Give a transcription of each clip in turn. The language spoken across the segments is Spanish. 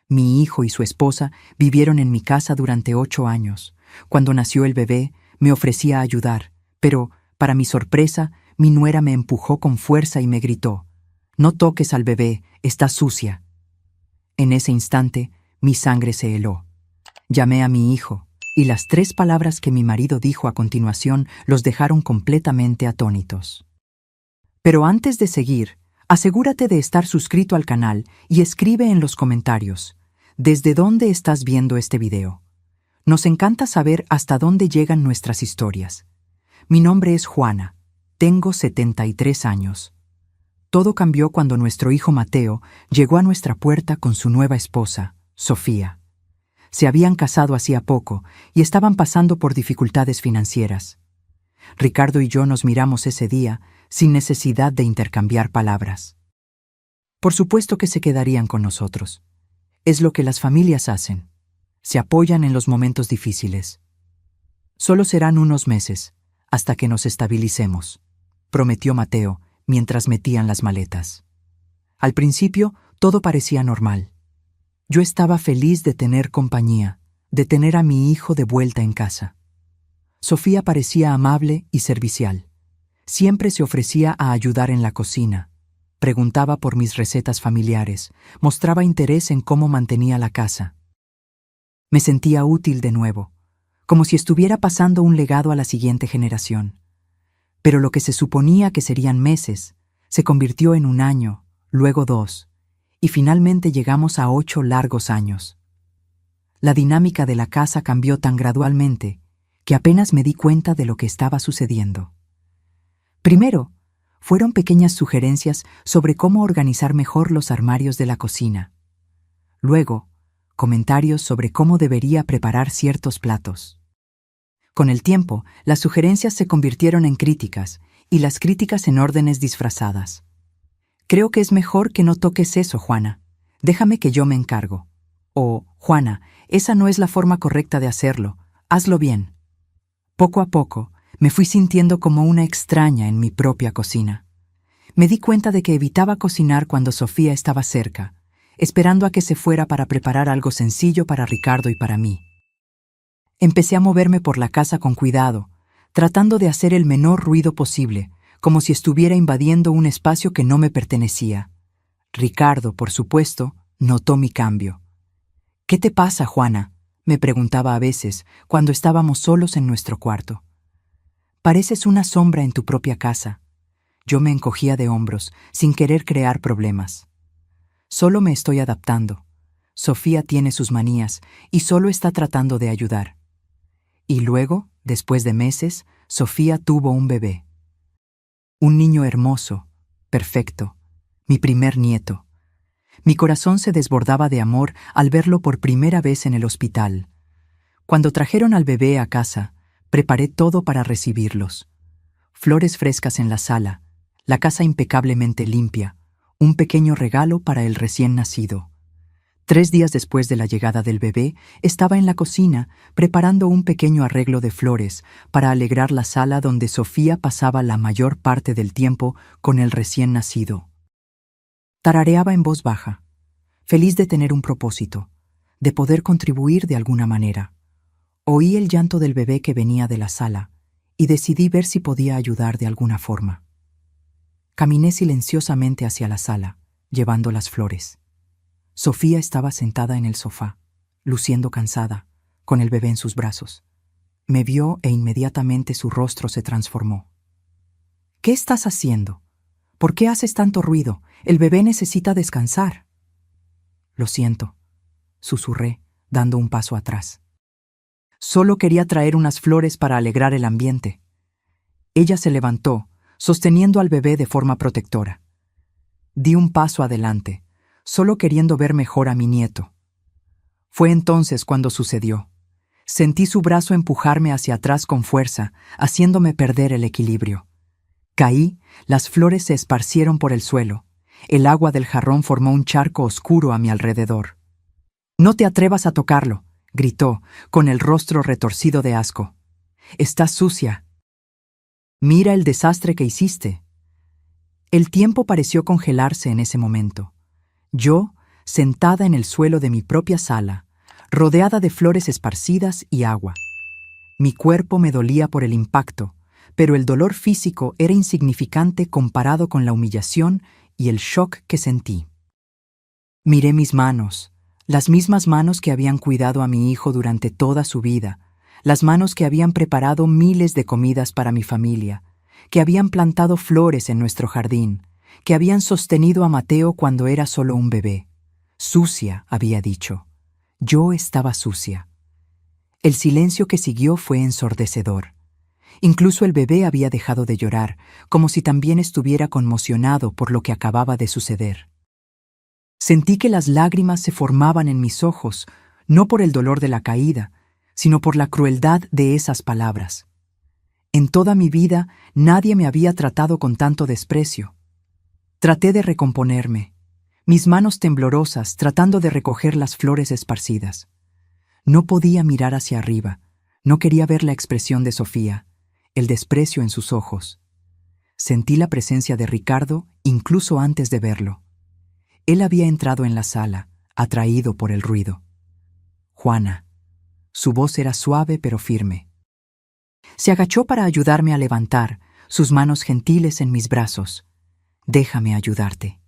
Mi hijo y su esposa vivieron en mi casa durante 8 años. Cuando nació el bebé, me ofrecía ayudar, pero, para mi sorpresa, mi nuera me empujó con fuerza y me gritó: «No toques al bebé, está sucia». En ese instante, mi sangre se heló. Llamé a mi hijo, y las 3 palabras que mi marido dijo a continuación los dejaron completamente atónitos. Pero antes de seguir, asegúrate de estar suscrito al canal y escribe en los comentarios ¿desde dónde estás viendo este video? Nos encanta saber hasta dónde llegan nuestras historias. Mi nombre es Juana, tengo 73 años. Todo cambió cuando nuestro hijo Mateo llegó a nuestra puerta con su nueva esposa, Sofía. Se habían casado hacía poco y estaban pasando por dificultades financieras. Ricardo y yo nos miramos ese día sin necesidad de intercambiar palabras. Por supuesto que se quedarían con nosotros. Es lo que las familias hacen. Se apoyan en los momentos difíciles. Solo serán unos meses, hasta que nos estabilicemos, prometió Mateo mientras metían las maletas. Al principio, todo parecía normal. Yo estaba feliz de tener compañía, de tener a mi hijo de vuelta en casa. Sofía parecía amable y servicial. Siempre se ofrecía a ayudar en la cocina. Preguntaba por mis recetas familiares, mostraba interés en cómo mantenía la casa. Me sentía útil de nuevo, como si estuviera pasando un legado a la siguiente generación. Pero lo que se suponía que serían meses, se convirtió en 1 año, luego 2, y finalmente llegamos a 8 largos años. La dinámica de la casa cambió tan gradualmente que apenas me di cuenta de lo que estaba sucediendo. Primero, fueron pequeñas sugerencias sobre cómo organizar mejor los armarios de la cocina. Luego, comentarios sobre cómo debería preparar ciertos platos. Con el tiempo, las sugerencias se convirtieron en críticas y las críticas en órdenes disfrazadas. «Creo que es mejor que no toques eso, Juana. Déjame que yo me encargo». O «Juana, esa no es la forma correcta de hacerlo. Hazlo bien». Poco a poco, me fui sintiendo como una extraña en mi propia cocina. Me di cuenta de que evitaba cocinar cuando Sofía estaba cerca, esperando a que se fuera para preparar algo sencillo para Ricardo y para mí. Empecé a moverme por la casa con cuidado, tratando de hacer el menor ruido posible, como si estuviera invadiendo un espacio que no me pertenecía. Ricardo, por supuesto, notó mi cambio. «¿Qué te pasa, Juana?», me preguntaba a veces cuando estábamos solos en nuestro cuarto. «Pareces una sombra en tu propia casa». Yo me encogía de hombros, sin querer crear problemas. «Solo me estoy adaptando. Sofía tiene sus manías y solo está tratando de ayudar». Y luego, después de meses, Sofía tuvo un bebé. Un niño hermoso, perfecto, mi primer nieto. Mi corazón se desbordaba de amor al verlo por primera vez en el hospital. Cuando trajeron al bebé a casa, preparé todo para recibirlos. Flores frescas en la sala, la casa impecablemente limpia, un pequeño regalo para el recién nacido. 3 días después de la llegada del bebé, estaba en la cocina preparando un pequeño arreglo de flores para alegrar la sala donde Sofía pasaba la mayor parte del tiempo con el recién nacido. Tarareaba en voz baja, feliz de tener un propósito, de poder contribuir de alguna manera. Oí el llanto del bebé que venía de la sala y decidí ver si podía ayudar de alguna forma. Caminé silenciosamente hacia la sala, llevando las flores. Sofía estaba sentada en el sofá, luciendo cansada, con el bebé en sus brazos. Me vio e inmediatamente su rostro se transformó. «¿Qué estás haciendo? ¿Por qué haces tanto ruido? El bebé necesita descansar». «Lo siento», susurré, dando un paso atrás. «Solo quería traer unas flores para alegrar el ambiente». Ella se levantó, sosteniendo al bebé de forma protectora. Di un paso adelante, solo queriendo ver mejor a mi nieto. Fue entonces cuando sucedió. Sentí su brazo empujarme hacia atrás con fuerza, haciéndome perder el equilibrio. Caí, las flores se esparcieron por el suelo. El agua del jarrón formó un charco oscuro a mi alrededor. «No te atrevas a tocarlo», gritó, con el rostro retorcido de asco. «Estás sucia. Mira el desastre que hiciste». El tiempo pareció congelarse en ese momento. Yo, sentada en el suelo de mi propia sala, rodeada de flores esparcidas y agua. Mi cuerpo me dolía por el impacto, pero el dolor físico era insignificante comparado con la humillación y el shock que sentí. Miré mis manos, las mismas manos que habían cuidado a mi hijo durante toda su vida, las manos que habían preparado miles de comidas para mi familia, que habían plantado flores en nuestro jardín, que habían sostenido a Mateo cuando era solo un bebé. Sucia, había dicho. Yo estaba sucia. El silencio que siguió fue ensordecedor. Incluso el bebé había dejado de llorar, como si también estuviera conmocionado por lo que acababa de suceder. Sentí que las lágrimas se formaban en mis ojos, no por el dolor de la caída, sino por la crueldad de esas palabras. En toda mi vida nadie me había tratado con tanto desprecio. Traté de recomponerme, mis manos temblorosas tratando de recoger las flores esparcidas. No podía mirar hacia arriba, no quería ver la expresión de Sofía, el desprecio en sus ojos. Sentí la presencia de Ricardo incluso antes de verlo. Él había entrado en la sala, atraído por el ruido. Juana. Su voz era suave pero firme. Se agachó para ayudarme a levantar, sus manos gentiles en mis brazos. Déjame ayudarte.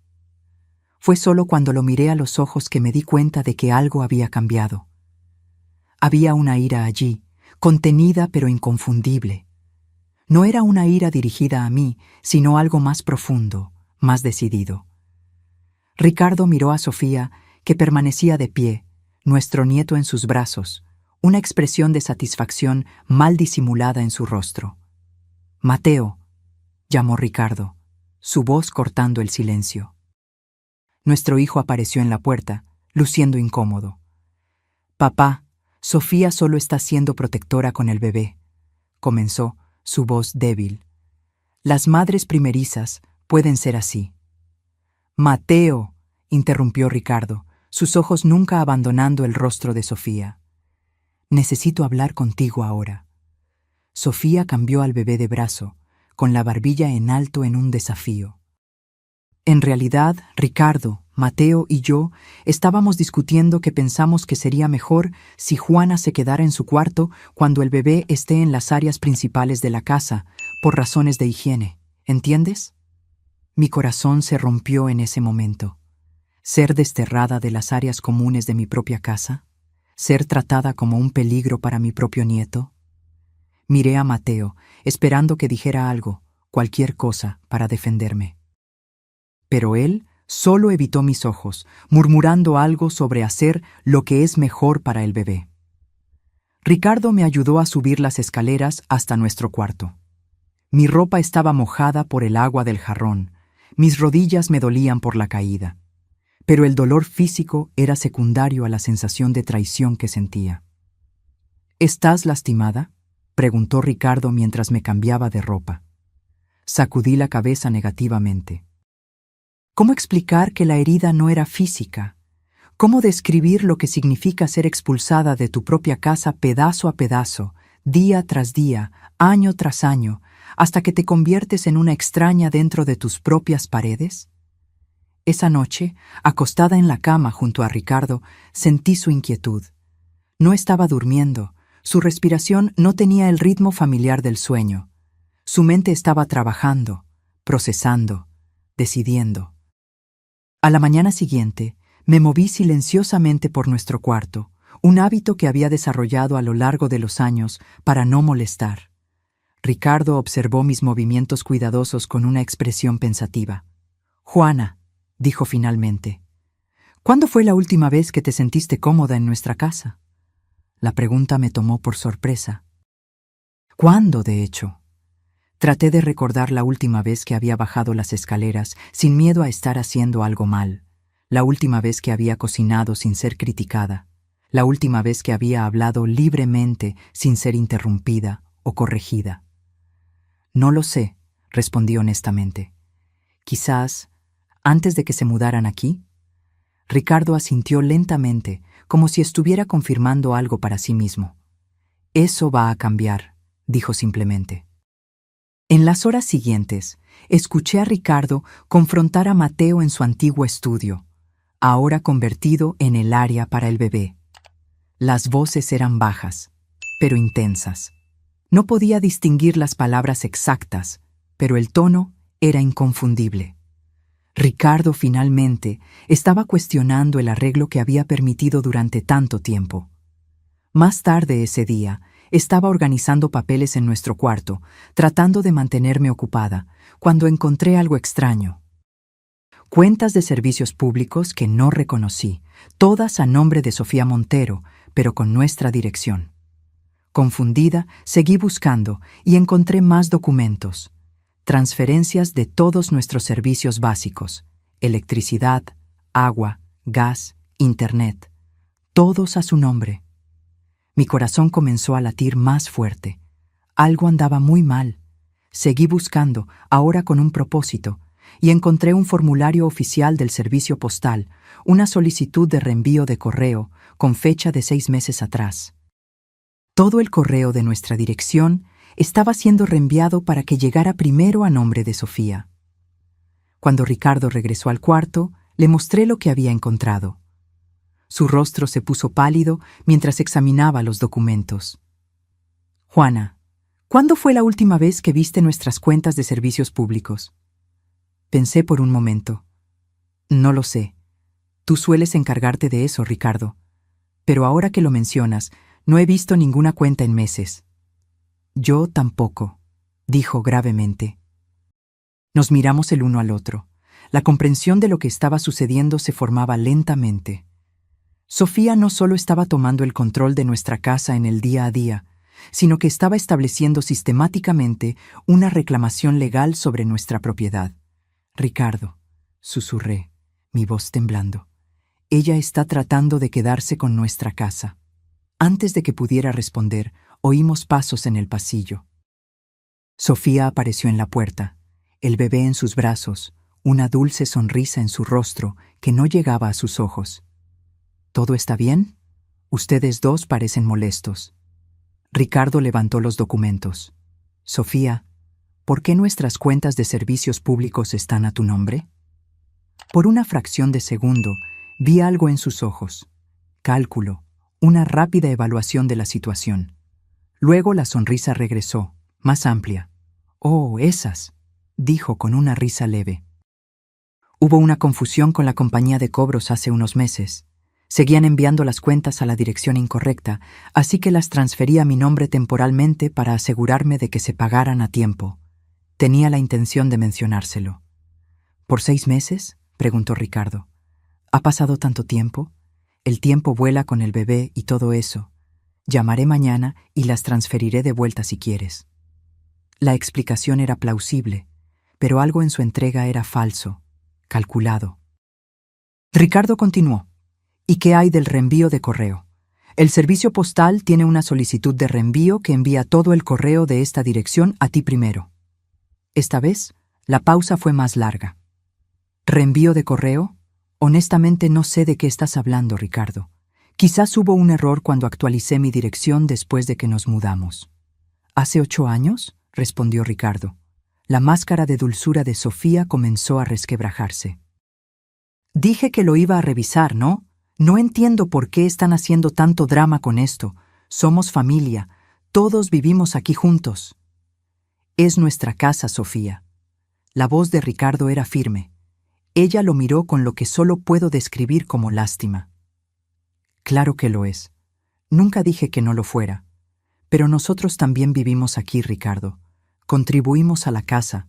Fue solo cuando lo miré a los ojos que me di cuenta de que algo había cambiado. Había una ira allí, contenida pero inconfundible. No era una ira dirigida a mí, sino algo más profundo, más decidido. Ricardo miró a Sofía, que permanecía de pie, nuestro nieto en sus brazos, una expresión de satisfacción mal disimulada en su rostro. «Mateo», llamó Ricardo, su voz cortando el silencio. Nuestro hijo apareció en la puerta, luciendo incómodo. «Papá, Sofía solo está siendo protectora con el bebé», comenzó, su voz débil. «Las madres primerizas pueden ser así». «Mateo», interrumpió Ricardo, sus ojos nunca abandonando el rostro de Sofía. «Necesito hablar contigo ahora». Sofía cambió al bebé de brazo, con la barbilla en alto en un desafío. En realidad, Ricardo, Mateo y yo estábamos discutiendo que pensamos que sería mejor si Juana se quedara en su cuarto cuando el bebé esté en las áreas principales de la casa, por razones de higiene. ¿Entiendes? Mi corazón se rompió en ese momento. Ser desterrada de las áreas comunes de mi propia casa, ser tratada como un peligro para mi propio nieto. Miré a Mateo, esperando que dijera algo, cualquier cosa, para defenderme. Pero él solo evitó mis ojos, murmurando algo sobre hacer lo que es mejor para el bebé. Ricardo me ayudó a subir las escaleras hasta nuestro cuarto. Mi ropa estaba mojada por el agua del jarrón, mis rodillas me dolían por la caída, pero el dolor físico era secundario a la sensación de traición que sentía. «¿Estás lastimada?», preguntó Ricardo mientras me cambiaba de ropa. Sacudí la cabeza negativamente. ¿Cómo explicar que la herida no era física? ¿Cómo describir lo que significa ser expulsada de tu propia casa pedazo a pedazo, día tras día, año tras año, hasta que te conviertes en una extraña dentro de tus propias paredes? Esa noche, acostada en la cama junto a Ricardo, sentí su inquietud. No estaba durmiendo, su respiración no tenía el ritmo familiar del sueño. Su mente estaba trabajando, procesando, decidiendo. A la mañana siguiente, me moví silenciosamente por nuestro cuarto, un hábito que había desarrollado a lo largo de los años para no molestar. Ricardo observó mis movimientos cuidadosos con una expresión pensativa. «Juana», dijo finalmente, «¿cuándo fue la última vez que te sentiste cómoda en nuestra casa?» La pregunta me tomó por sorpresa. ¿Cuándo, de hecho? Traté de recordar la última vez que había bajado las escaleras sin miedo a estar haciendo algo mal, la última vez que había cocinado sin ser criticada, la última vez que había hablado libremente sin ser interrumpida o corregida. «No lo sé», respondí honestamente. «Quizás antes de que se mudaran aquí». Ricardo asintió lentamente, como si estuviera confirmando algo para sí mismo. «Eso va a cambiar», dijo simplemente. En las horas siguientes, escuché a Ricardo confrontar a Mateo en su antiguo estudio. ahora convertido en el área para el bebé. Las voces eran bajas, pero intensas. No podía distinguir las palabras exactas, pero el tono era inconfundible. Ricardo finalmente estaba cuestionando el arreglo que había permitido durante tanto tiempo. Más tarde ese día, estaba organizando papeles en nuestro cuarto, tratando de mantenerme ocupada, cuando encontré algo extraño. Cuentas de servicios públicos que no reconocí, todas a nombre de Sofía Montero, pero con nuestra dirección. Confundida, seguí buscando y encontré más documentos. Transferencias de todos nuestros servicios básicos: electricidad, agua, gas, internet, todos a su nombre. Mi corazón comenzó a latir más fuerte. Algo andaba muy mal. Seguí buscando, ahora con un propósito, y encontré un formulario oficial del servicio postal, una solicitud de reenvío de correo, con fecha de 6 meses atrás. Todo el correo de nuestra dirección estaba siendo reenviado para que llegara primero a nombre de Sofía. Cuando Ricardo regresó al cuarto, le mostré lo que había encontrado. Su rostro se puso pálido mientras examinaba los documentos. «Juana, ¿cuándo fue la última vez que viste nuestras cuentas de servicios públicos?» Pensé por un momento. «No lo sé. Tú sueles encargarte de eso, Ricardo. Pero ahora que lo mencionas, no he visto ninguna cuenta en meses». «Yo tampoco», dijo gravemente. Nos miramos el uno al otro. La comprensión de lo que estaba sucediendo se formaba lentamente. Sofía no solo estaba tomando el control de nuestra casa en el día a día, sino que estaba estableciendo sistemáticamente una reclamación legal sobre nuestra propiedad. «Ricardo», susurré, mi voz temblando, «ella está tratando de quedarse con nuestra casa». Antes de que pudiera responder, oímos pasos en el pasillo. Sofía apareció en la puerta, el bebé en sus brazos, una dulce sonrisa en su rostro que no llegaba a sus ojos. «¿Todo está bien? Ustedes dos parecen molestos». Ricardo levantó los documentos. «Sofía, ¿por qué nuestras cuentas de servicios públicos están a tu nombre?» Por una fracción de segundo, vi algo en sus ojos. Cálculo, una rápida evaluación de la situación. Luego la sonrisa regresó, más amplia. «Oh, esas», dijo con una risa leve. «Hubo una confusión con la compañía de cobros hace unos meses. Seguían enviando las cuentas a la dirección incorrecta, así que las transferí a mi nombre temporalmente para asegurarme de que se pagaran a tiempo. Tenía la intención de mencionárselo». «¿Por 6 meses?» preguntó Ricardo. «¿Ha pasado tanto tiempo? El tiempo vuela con el bebé y todo eso. Llamaré mañana y las transferiré de vuelta si quieres». La explicación era plausible, pero algo en su entrega era falso, calculado. Ricardo continuó. «¿Y qué hay del reenvío de correo? El servicio postal tiene una solicitud de reenvío que envía todo el correo de esta dirección a ti primero». Esta vez, la pausa fue más larga. «¿Reenvío de correo? Honestamente no sé de qué estás hablando, Ricardo. Quizás hubo un error cuando actualicé mi dirección después de que nos mudamos». «¿Hace 8 años?» respondió Ricardo. La máscara de dulzura de Sofía comenzó a resquebrajarse. «Dije que lo iba a revisar, ¿no? No entiendo por qué están haciendo tanto drama con esto. Somos familia. Todos vivimos aquí juntos». «Es nuestra casa, Sofía». La voz de Ricardo era firme. Ella lo miró con lo que solo puedo describir como lástima. «Claro que lo es. Nunca dije que no lo fuera. Pero nosotros también vivimos aquí, Ricardo. Contribuimos a la casa.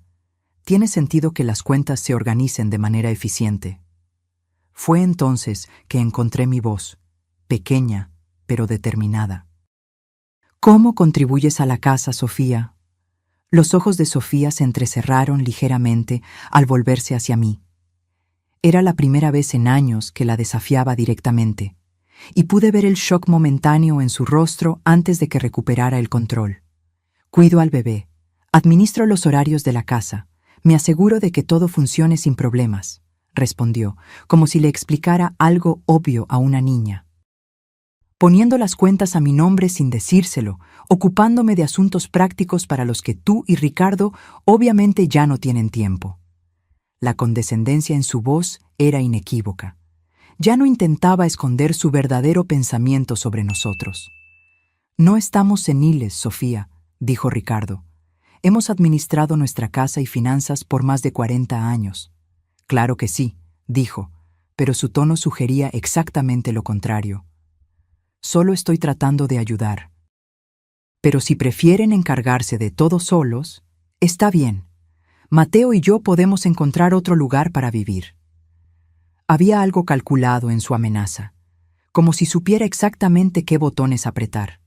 Tiene sentido que las cuentas se organicen de manera eficiente». Fue entonces que encontré mi voz, pequeña, pero determinada. «¿Cómo contribuyes a la casa, Sofía?» Los ojos de Sofía se entrecerraron ligeramente al volverse hacia mí. Era la primera vez en años que la desafiaba directamente, y pude ver el shock momentáneo en su rostro antes de que recuperara el control. «Cuido al bebé, administro los horarios de la casa, me aseguro de que todo funcione sin problemas», respondió, como si le explicara algo obvio a una niña. «Poniendo las cuentas a mi nombre sin decírselo, ocupándome de asuntos prácticos para los que tú y Ricardo obviamente ya no tienen tiempo». La condescendencia en su voz era inequívoca. Ya no intentaba esconder su verdadero pensamiento sobre nosotros. No estamos seniles, Sofía, dijo Ricardo. Hemos administrado nuestra casa y finanzas por más de 40 años. Claro que sí, dijo, pero su tono sugería exactamente lo contrario. Solo estoy tratando de ayudar. Pero si prefieren encargarse de todo solos, está bien. Mateo y yo podemos encontrar otro lugar para vivir. Había algo calculado en su amenaza, como si supiera exactamente qué botones apretar.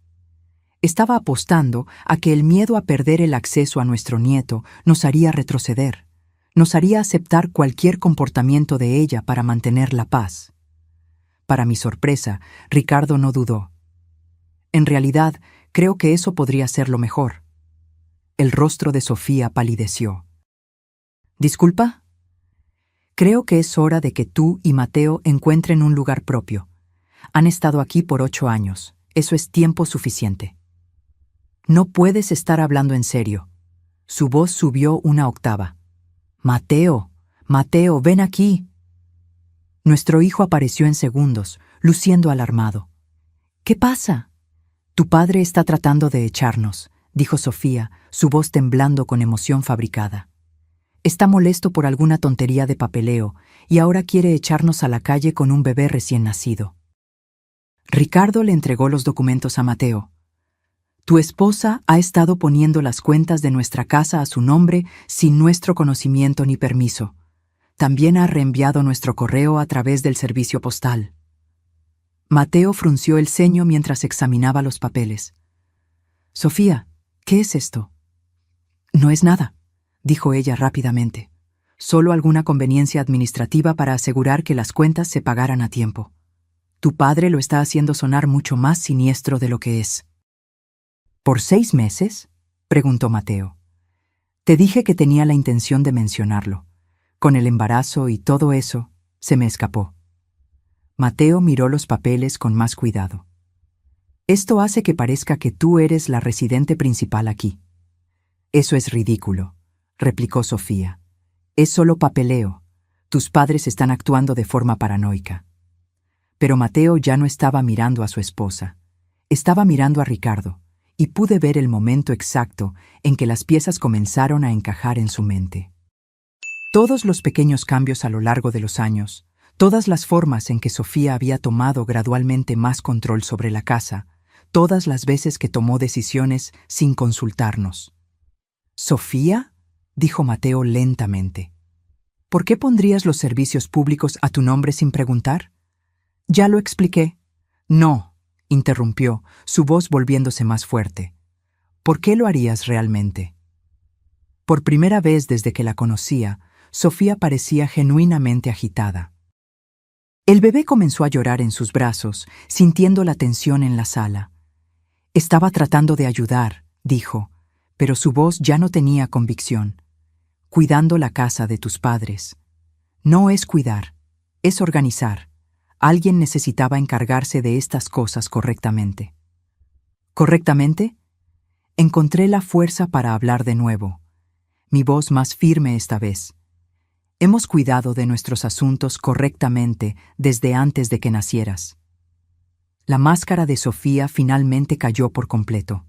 Estaba apostando a que el miedo a perder el acceso a nuestro nieto nos haría retroceder, nos haría aceptar cualquier comportamiento de ella para mantener la paz. Para mi sorpresa, Ricardo no dudó. En realidad, creo que eso podría ser lo mejor. El rostro de Sofía palideció. ¿Disculpa? Creo que es hora de que tú y Mateo encuentren un lugar propio. Han estado aquí por 8 años. Eso es tiempo suficiente. No puedes estar hablando en serio. Su voz subió una octava. Mateo, Mateo, ven aquí. Nuestro hijo apareció en segundos, luciendo alarmado. ¿Qué pasa? Tu padre está tratando de echarnos, dijo Sofía, su voz temblando con emoción fabricada. Está molesto por alguna tontería de papeleo y ahora quiere echarnos a la calle con un bebé recién nacido. Ricardo le entregó los documentos a Mateo. Tu esposa ha estado poniendo las cuentas de nuestra casa a su nombre sin nuestro conocimiento ni permiso. También ha reenviado nuestro correo a través del servicio postal. Mateo frunció el ceño mientras examinaba los papeles. Sofía, ¿qué es esto? No es nada, dijo ella rápidamente. Solo alguna conveniencia administrativa para asegurar que las cuentas se pagaran a tiempo. Tu padre lo está haciendo sonar mucho más siniestro de lo que es. ¿Por 6 meses? Preguntó Mateo. Te dije que tenía la intención de mencionarlo. Con el embarazo y todo eso, se me escapó. Mateo miró los papeles con más cuidado. Esto hace que parezca que tú eres la residente principal aquí. Eso es ridículo, replicó Sofía. Es solo papeleo. Tus padres están actuando de forma paranoica. Pero Mateo ya no estaba mirando a su esposa. Estaba mirando a Ricardo, y pude ver el momento exacto en que las piezas comenzaron a encajar en su mente. Todos los pequeños cambios a lo largo de los años, todas las formas en que Sofía había tomado gradualmente más control sobre la casa, todas las veces que tomó decisiones sin consultarnos. ¿Sofía? Dijo Mateo lentamente. ¿Por qué pondrías los servicios públicos a tu nombre sin preguntar? Ya lo expliqué. No, interrumpió, su voz volviéndose más fuerte. ¿Por qué lo harías realmente? Por primera vez desde que la conocía, Sofía parecía genuinamente agitada. El bebé comenzó a llorar en sus brazos, sintiendo la tensión en la sala. Estaba tratando de ayudar, dijo, pero su voz ya no tenía convicción. Cuidando la casa de tus padres. No es cuidar, es organizar. Alguien necesitaba encargarse de estas cosas correctamente. ¿Correctamente? Encontré la fuerza para hablar de nuevo. Mi voz más firme esta vez. Hemos cuidado de nuestros asuntos correctamente desde antes de que nacieras. La máscara de Sofía finalmente cayó por completo.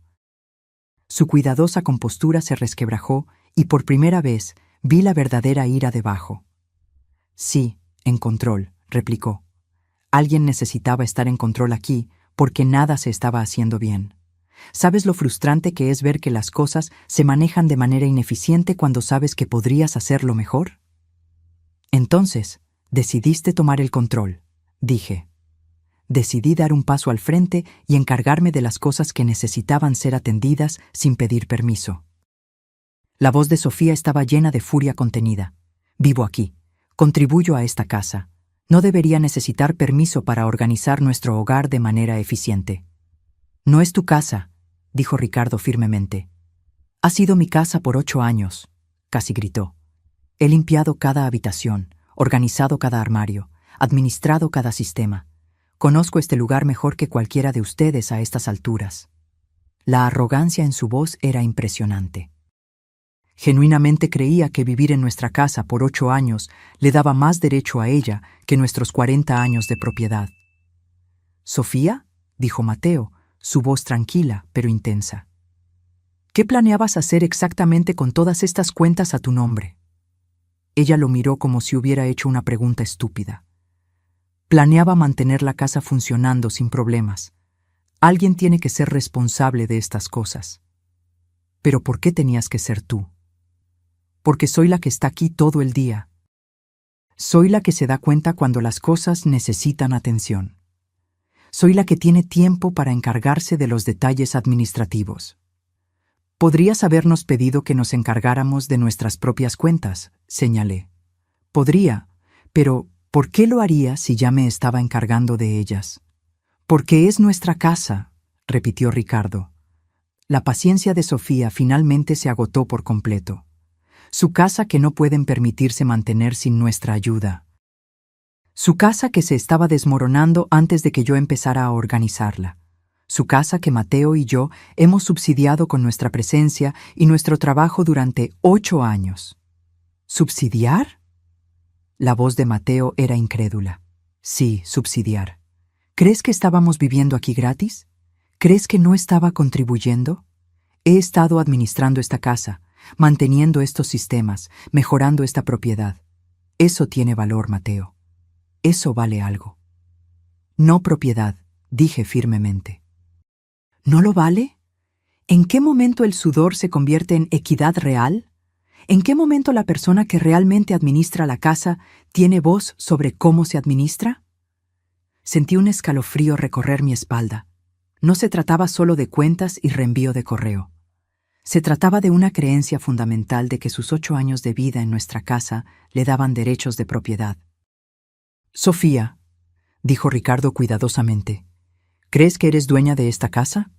Su cuidadosa compostura se resquebrajó y por primera vez vi la verdadera ira debajo. Sí, en control, replicó. Alguien necesitaba estar en control aquí porque nada se estaba haciendo bien. ¿Sabes lo frustrante que es ver que las cosas se manejan de manera ineficiente cuando sabes que podrías hacerlo mejor? Entonces, decidiste tomar el control, dije. Decidí dar un paso al frente y encargarme de las cosas que necesitaban ser atendidas sin pedir permiso. La voz de Sofía estaba llena de furia contenida. Vivo aquí. Contribuyo a esta casa. No debería necesitar permiso para organizar nuestro hogar de manera eficiente. No es tu casa, dijo Ricardo firmemente. Ha sido mi casa por 8 años, casi gritó. He limpiado cada habitación, organizado cada armario, administrado cada sistema. Conozco este lugar mejor que cualquiera de ustedes a estas alturas. La arrogancia en su voz era impresionante. Genuinamente creía que vivir en nuestra casa por 8 años le daba más derecho a ella que nuestros 40 años de propiedad. «¿Sofía?», dijo Mateo, su voz tranquila pero intensa. «¿Qué planeabas hacer exactamente con todas estas cuentas a tu nombre?». Ella lo miró como si hubiera hecho una pregunta estúpida. «Planeaba mantener la casa funcionando sin problemas. Alguien tiene que ser responsable de estas cosas». «¿Pero por qué tenías que ser tú?». «Porque soy la que está aquí todo el día. Soy la que se da cuenta cuando las cosas necesitan atención. Soy la que tiene tiempo para encargarse de los detalles administrativos». «Podrías habernos pedido que nos encargáramos de nuestras propias cuentas», señalé. «Podría, pero ¿por qué lo haría si ya me estaba encargando de ellas?». «Porque es nuestra casa», repitió Ricardo. La paciencia de Sofía finalmente se agotó por completo. Su casa que no pueden permitirse mantener sin nuestra ayuda. Su casa que se estaba desmoronando antes de que yo empezara a organizarla. Su casa que Mateo y yo hemos subsidiado con nuestra presencia y nuestro trabajo durante 8 años. ¿Subsidiar? La voz de Mateo era incrédula. Sí, subsidiar. ¿Crees que estábamos viviendo aquí gratis? ¿Crees que no estaba contribuyendo? He estado administrando esta casa, manteniendo estos sistemas, mejorando esta propiedad. Eso tiene valor, Mateo. Eso vale algo. No propiedad, dije firmemente. ¿No lo vale? ¿En qué momento el sudor se convierte en equidad real? ¿En qué momento la persona que realmente administra la casa tiene voz sobre cómo se administra? Sentí un escalofrío recorrer mi espalda. No se trataba solo de cuentas y reenvío de correo. Se trataba de una creencia fundamental de que sus 8 años de vida en nuestra casa le daban derechos de propiedad. «Sofía», dijo Ricardo cuidadosamente, «¿crees que eres dueña de esta casa?».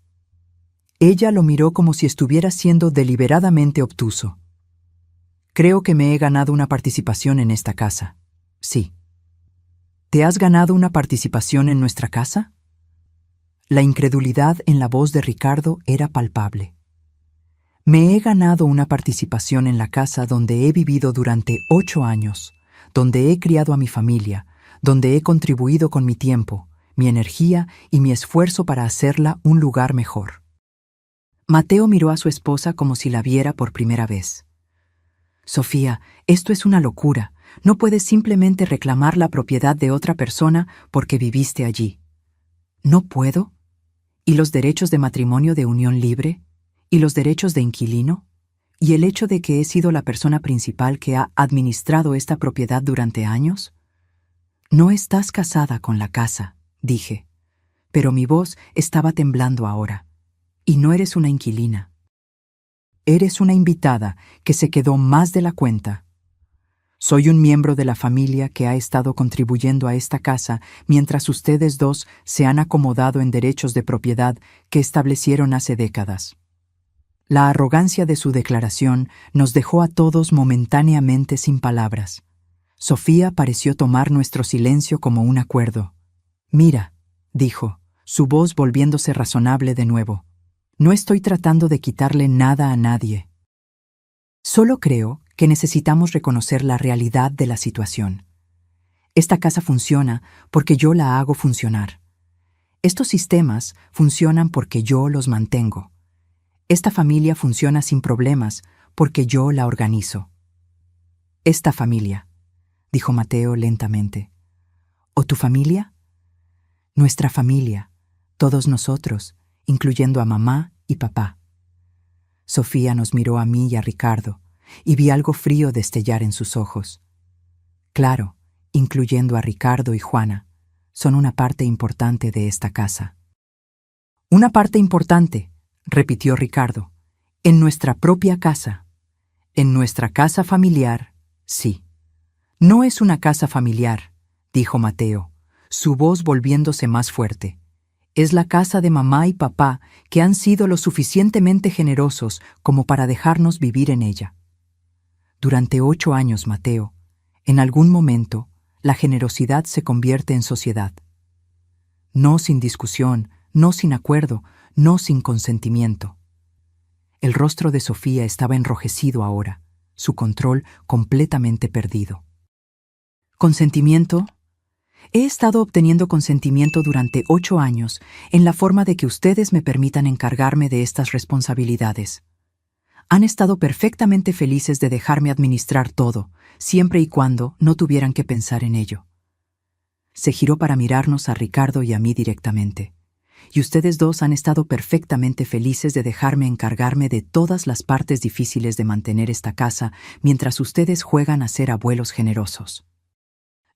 Ella lo miró como si estuviera siendo deliberadamente obtuso. «Creo que me he ganado una participación en esta casa. Sí». «¿Te has ganado una participación en nuestra casa?». La incredulidad en la voz de Ricardo era palpable. «Me he ganado una participación en la casa donde he vivido durante 8 años, donde he criado a mi familia, donde he contribuido con mi tiempo, mi energía y mi esfuerzo para hacerla un lugar mejor». Mateo miró a su esposa como si la viera por primera vez. «Sofía, esto es una locura. No puedes simplemente reclamar la propiedad de otra persona porque viviste allí». «¿No puedo? ¿Y los derechos de matrimonio de unión libre? ¿Y los derechos de inquilino? ¿Y el hecho de que he sido la persona principal que ha administrado esta propiedad durante años?». «No estás casada con la casa», dije, pero mi voz estaba temblando ahora. «Y no eres una inquilina. Eres una invitada que se quedó más de la cuenta. Soy un miembro de la familia que ha estado contribuyendo a esta casa mientras ustedes dos se han acomodado en derechos de propiedad que establecieron hace décadas». La arrogancia de su declaración nos dejó a todos momentáneamente sin palabras. Sofía pareció tomar nuestro silencio como un acuerdo. «Mira», dijo, su voz volviéndose razonable de nuevo. «No estoy tratando de quitarle nada a nadie. Solo creo que necesitamos reconocer la realidad de la situación. Esta casa funciona porque yo la hago funcionar. Estos sistemas funcionan porque yo los mantengo. Esta familia funciona sin problemas porque yo la organizo». «Esta familia», dijo Mateo lentamente. «¿O tu familia?». «Nuestra familia, todos nosotros, incluyendo a mamá y papá». Sofía nos miró a mí y a Ricardo, y vi algo frío destellar en sus ojos. «Claro, incluyendo a Ricardo y Juana, son una parte importante de esta casa». «Una parte importante», repitió Ricardo, «en nuestra propia casa. En nuestra casa familiar, sí». «No es una casa familiar», dijo Mateo, su voz volviéndose más fuerte. «Es la casa de mamá y papá que han sido lo suficientemente generosos como para dejarnos vivir en ella. Durante 8 años, Mateo, en algún momento, la generosidad se convierte en sociedad. No sin discusión, no sin acuerdo, no sin consentimiento. El rostro de Sofía estaba enrojecido ahora, su control completamente perdido. ¿Consentimiento? He estado obteniendo consentimiento durante 8 años en la forma de que ustedes me permitan encargarme de estas responsabilidades. Han estado perfectamente felices de dejarme administrar todo, siempre y cuando no tuvieran que pensar en ello. Se giró para mirarnos a Ricardo y a mí directamente. Y ustedes dos han estado perfectamente felices de dejarme encargarme de todas las partes difíciles de mantener esta casa mientras ustedes juegan a ser abuelos generosos.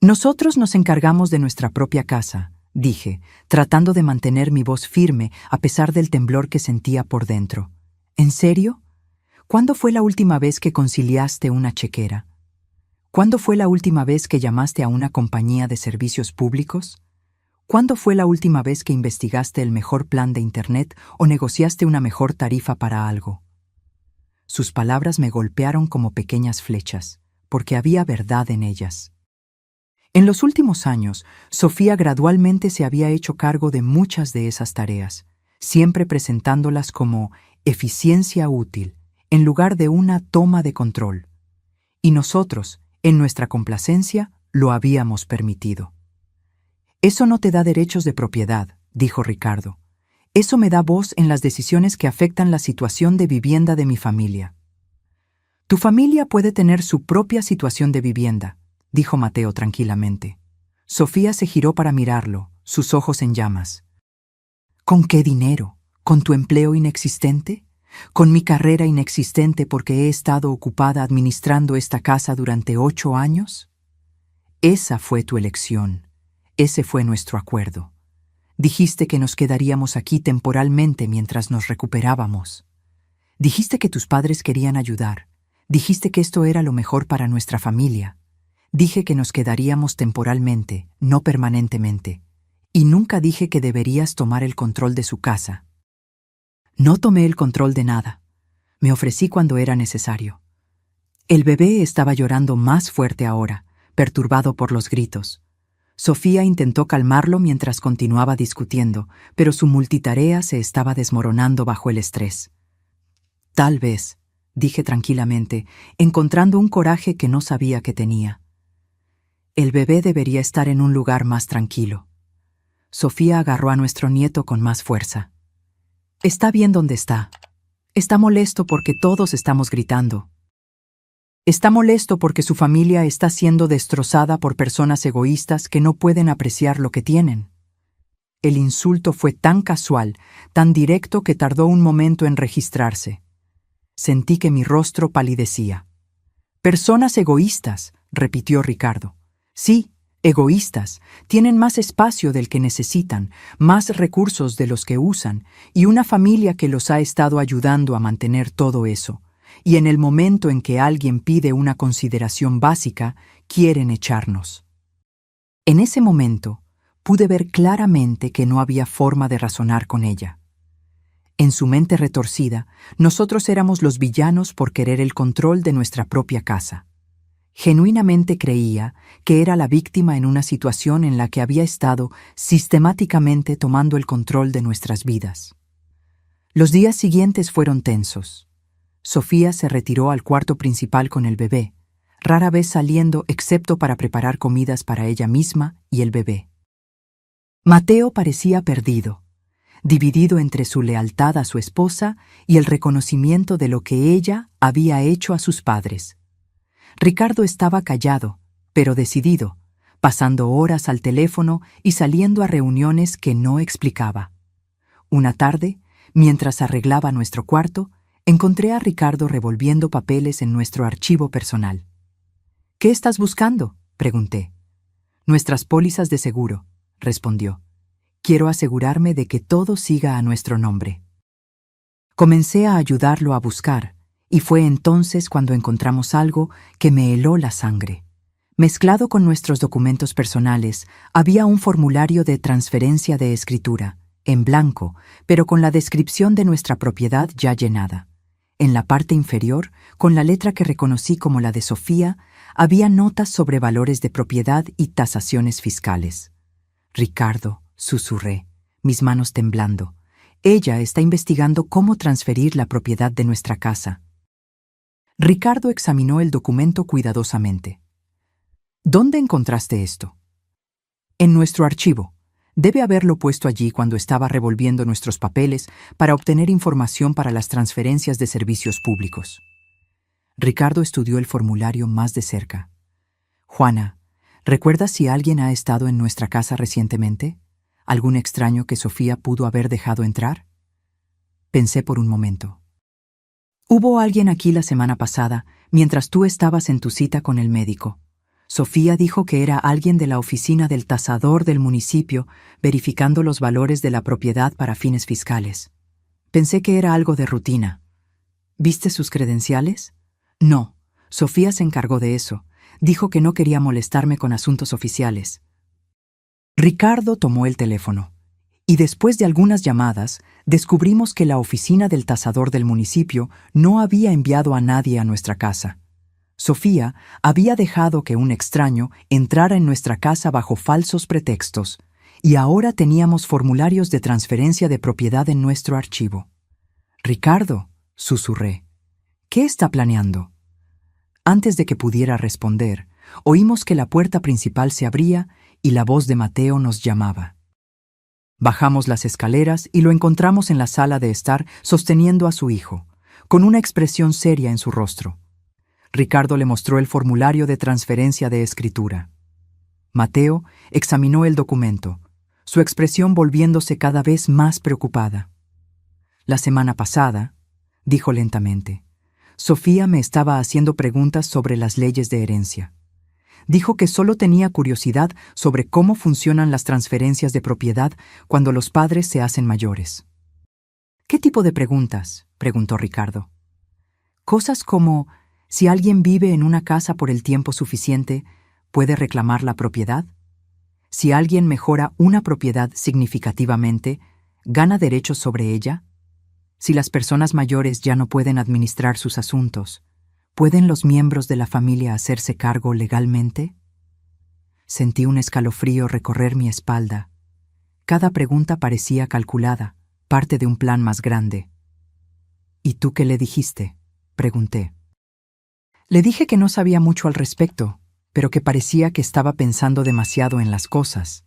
Nosotros nos encargamos de nuestra propia casa, dije, tratando de mantener mi voz firme a pesar del temblor que sentía por dentro. ¿En serio? ¿Cuándo fue la última vez que conciliaste una chequera? ¿Cuándo fue la última vez que llamaste a una compañía de servicios públicos? ¿Cuándo fue la última vez que investigaste el mejor plan de Internet o negociaste una mejor tarifa para algo? Sus palabras me golpearon como pequeñas flechas, porque había verdad en ellas. En los últimos años, Sofía gradualmente se había hecho cargo de muchas de esas tareas, siempre presentándolas como eficiencia útil, en lugar de una toma de control. Y nosotros, en nuestra complacencia, lo habíamos permitido. Eso no te da derechos de propiedad, dijo Ricardo. Eso me da voz en las decisiones que afectan la situación de vivienda de mi familia. Tu familia puede tener su propia situación de vivienda, dijo Mateo tranquilamente. Sofía se giró para mirarlo, sus ojos en llamas. ¿Con qué dinero? ¿Con tu empleo inexistente? ¿Con mi carrera inexistente porque he estado ocupada administrando esta casa durante 8 años? Esa fue tu elección. Ese fue nuestro acuerdo. Dijiste que nos quedaríamos aquí temporalmente mientras nos recuperábamos. Dijiste que tus padres querían ayudar. Dijiste que esto era lo mejor para nuestra familia. Dije que nos quedaríamos temporalmente, no permanentemente. Y nunca dije que deberías tomar el control de su casa. No tomé el control de nada. Me ofrecí cuando era necesario. El bebé estaba llorando más fuerte ahora, perturbado por los gritos. Sofía intentó calmarlo mientras continuaba discutiendo, pero su multitarea se estaba desmoronando bajo el estrés. Tal vez, dije tranquilamente, encontrando un coraje que no sabía que tenía. El bebé debería estar en un lugar más tranquilo. Sofía agarró a nuestro nieto con más fuerza. Está bien donde está. Está molesto porque todos estamos gritando. Está molesto porque su familia está siendo destrozada por personas egoístas que no pueden apreciar lo que tienen. El insulto fue tan casual, tan directo que tardó un momento en registrarse. Sentí que mi rostro palidecía. Personas egoístas, repitió Ricardo. Sí, egoístas, tienen más espacio del que necesitan, más recursos de los que usan, y una familia que los ha estado ayudando a mantener todo eso. Y en el momento en que alguien pide una consideración básica, quieren echarnos. En ese momento, pude ver claramente que no había forma de razonar con ella. En su mente retorcida, nosotros éramos los villanos por querer el control de nuestra propia casa. Genuinamente creía que era la víctima en una situación en la que había estado sistemáticamente tomando el control de nuestras vidas. Los días siguientes fueron tensos. Sofía se retiró al cuarto principal con el bebé, rara vez saliendo excepto para preparar comidas para ella misma y el bebé. Mateo parecía perdido, dividido entre su lealtad a su esposa y el reconocimiento de lo que ella había hecho a sus padres. Ricardo estaba callado, pero decidido, pasando horas al teléfono y saliendo a reuniones que no explicaba. Una tarde, mientras arreglaba nuestro cuarto, encontré a Ricardo revolviendo papeles en nuestro archivo personal. ¿Qué estás buscando?, pregunté. Nuestras pólizas de seguro, respondió. Quiero asegurarme de que todo siga a nuestro nombre. Comencé a ayudarlo a buscar, y fue entonces cuando encontramos algo que me heló la sangre. Mezclado con nuestros documentos personales, había un formulario de transferencia de escritura, en blanco, pero con la descripción de nuestra propiedad ya llenada. En la parte inferior, con la letra que reconocí como la de Sofía, había notas sobre valores de propiedad y tasaciones fiscales. Ricardo, susurré, mis manos temblando, Ella está investigando cómo transferir la propiedad de nuestra casa. Ricardo examinó el documento cuidadosamente. ¿Dónde encontraste esto? En nuestro archivo. Debe haberlo puesto allí cuando estaba revolviendo nuestros papeles para obtener información para las transferencias de servicios públicos. Ricardo estudió el formulario más de cerca. Juana, ¿recuerdas si alguien ha estado en nuestra casa recientemente? ¿Algún extraño que Sofía pudo haber dejado entrar? Pensé por un momento. Hubo alguien aquí la semana pasada, mientras tú estabas en tu cita con el médico. Sofía dijo que era alguien de la oficina del tasador del municipio, verificando los valores de la propiedad para fines fiscales. Pensé que era algo de rutina. ¿Viste sus credenciales? No, Sofía se encargó de eso. Dijo que no quería molestarme con asuntos oficiales. Ricardo tomó el teléfono, y después de algunas llamadas, descubrimos que la oficina del tasador del municipio no había enviado a nadie a nuestra casa. Sofía había dejado que un extraño entrara en nuestra casa bajo falsos pretextos, y ahora teníamos formularios de transferencia de propiedad en nuestro archivo. Ricardo, susurré, ¿qué está planeando? Antes de que pudiera responder, oímos que la puerta principal se abría y la voz de Mateo nos llamaba. Bajamos las escaleras y lo encontramos en la sala de estar sosteniendo a su hijo, con una expresión seria en su rostro. Ricardo le mostró el formulario de transferencia de escritura. Mateo examinó el documento, su expresión volviéndose cada vez más preocupada. La semana pasada, dijo lentamente, Sofía me estaba haciendo preguntas sobre las leyes de herencia. Dijo que solo tenía curiosidad sobre cómo funcionan las transferencias de propiedad cuando los padres se hacen mayores. ¿Qué tipo de preguntas?, preguntó Ricardo. Cosas como, si alguien vive en una casa por el tiempo suficiente, ¿puede reclamar la propiedad? Si alguien mejora una propiedad significativamente, ¿gana derechos sobre ella? Si las personas mayores ya no pueden administrar sus asuntos, ¿pueden los miembros de la familia hacerse cargo legalmente? Sentí un escalofrío recorrer mi espalda. Cada pregunta parecía calculada, parte de un plan más grande. ¿Y tú qué le dijiste?, pregunté. Le dije que no sabía mucho al respecto, pero que parecía que estaba pensando demasiado en las cosas.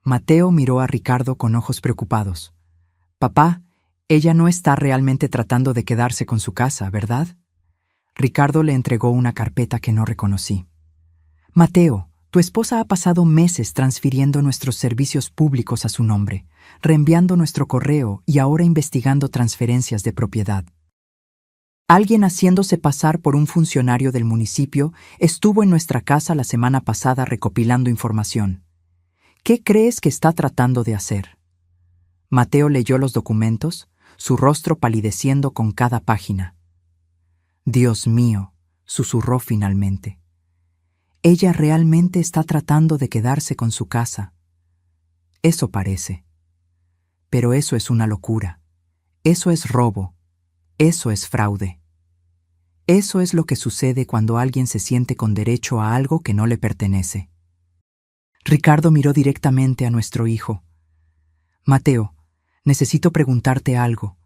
Mateo miró a Ricardo con ojos preocupados. Papá, ella no está realmente tratando de quedarse con su casa, ¿verdad? Ricardo le entregó una carpeta que no reconocí. Mateo, tu esposa ha pasado meses transfiriendo nuestros servicios públicos a su nombre, reenviando nuestro correo y ahora investigando transferencias de propiedad. Alguien haciéndose pasar por un funcionario del municipio estuvo en nuestra casa la semana pasada recopilando información. ¿Qué crees que está tratando de hacer? Mateo leyó los documentos, su rostro palideciendo con cada página. Dios mío, susurró finalmente. Ella realmente está tratando de quedarse con su casa. Eso parece. Pero eso es una locura. Eso es robo. Eso es fraude. Eso es lo que sucede cuando alguien se siente con derecho a algo que no le pertenece. Ricardo miró directamente a nuestro hijo. Mateo, necesito preguntarte algo,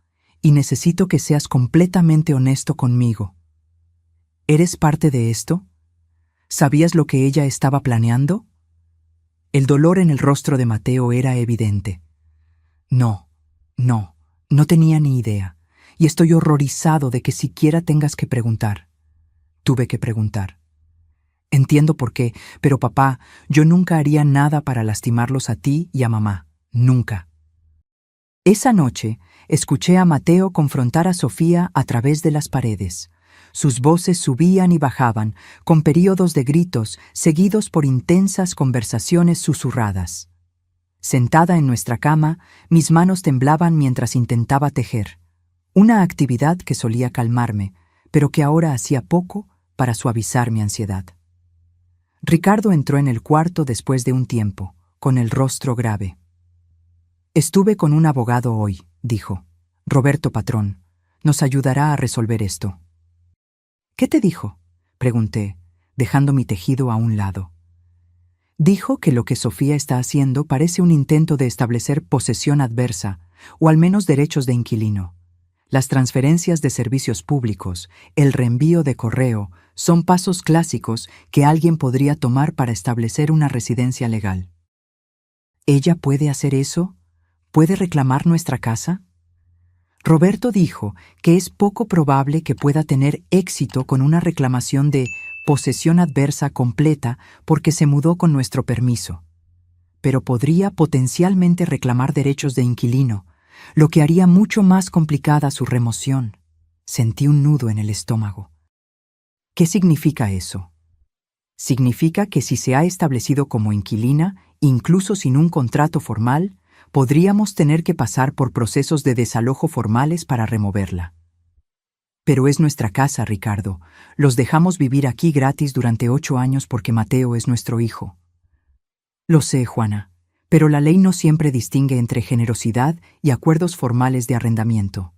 y necesito que seas completamente honesto conmigo. ¿Eres parte de esto? ¿Sabías lo que ella estaba planeando? El dolor en el rostro de Mateo era evidente. No tenía ni idea, y estoy horrorizado de que siquiera tengas que preguntar. Tuve que preguntar. Entiendo por qué, pero papá, yo nunca haría nada para lastimarlos a ti y a mamá. Nunca. Esa noche, escuché a Mateo confrontar a Sofía a través de las paredes. Sus voces subían y bajaban, con períodos de gritos seguidos por intensas conversaciones susurradas. Sentada en nuestra cama, mis manos temblaban mientras intentaba tejer, una actividad que solía calmarme, pero que ahora hacía poco para suavizar mi ansiedad. Ricardo entró en el cuarto después de un tiempo, con el rostro grave. Estuve con un abogado hoy, dijo. Roberto Patrón. Nos ayudará a resolver esto. ¿Qué te dijo?, pregunté, dejando mi tejido a un lado. Dijo que lo que Sofía está haciendo parece un intento de establecer posesión adversa, o al menos derechos de inquilino. Las transferencias de servicios públicos, el reenvío de correo, son pasos clásicos que alguien podría tomar para establecer una residencia legal. ¿Ella puede hacer eso? ¿Puede reclamar nuestra casa? Roberto dijo que es poco probable que pueda tener éxito con una reclamación de posesión adversa completa porque se mudó con nuestro permiso, pero podría potencialmente reclamar derechos de inquilino, lo que haría mucho más complicada su remoción. Sentí un nudo en el estómago. ¿Qué significa eso? Significa que si se ha establecido como inquilina, incluso sin un contrato formal, podríamos tener que pasar por procesos de desalojo formales para removerla. Pero es nuestra casa, Ricardo. Los dejamos vivir aquí gratis durante 8 años porque Mateo es nuestro hijo. Lo sé, Juana, pero la ley no siempre distingue entre generosidad y acuerdos formales de arrendamiento.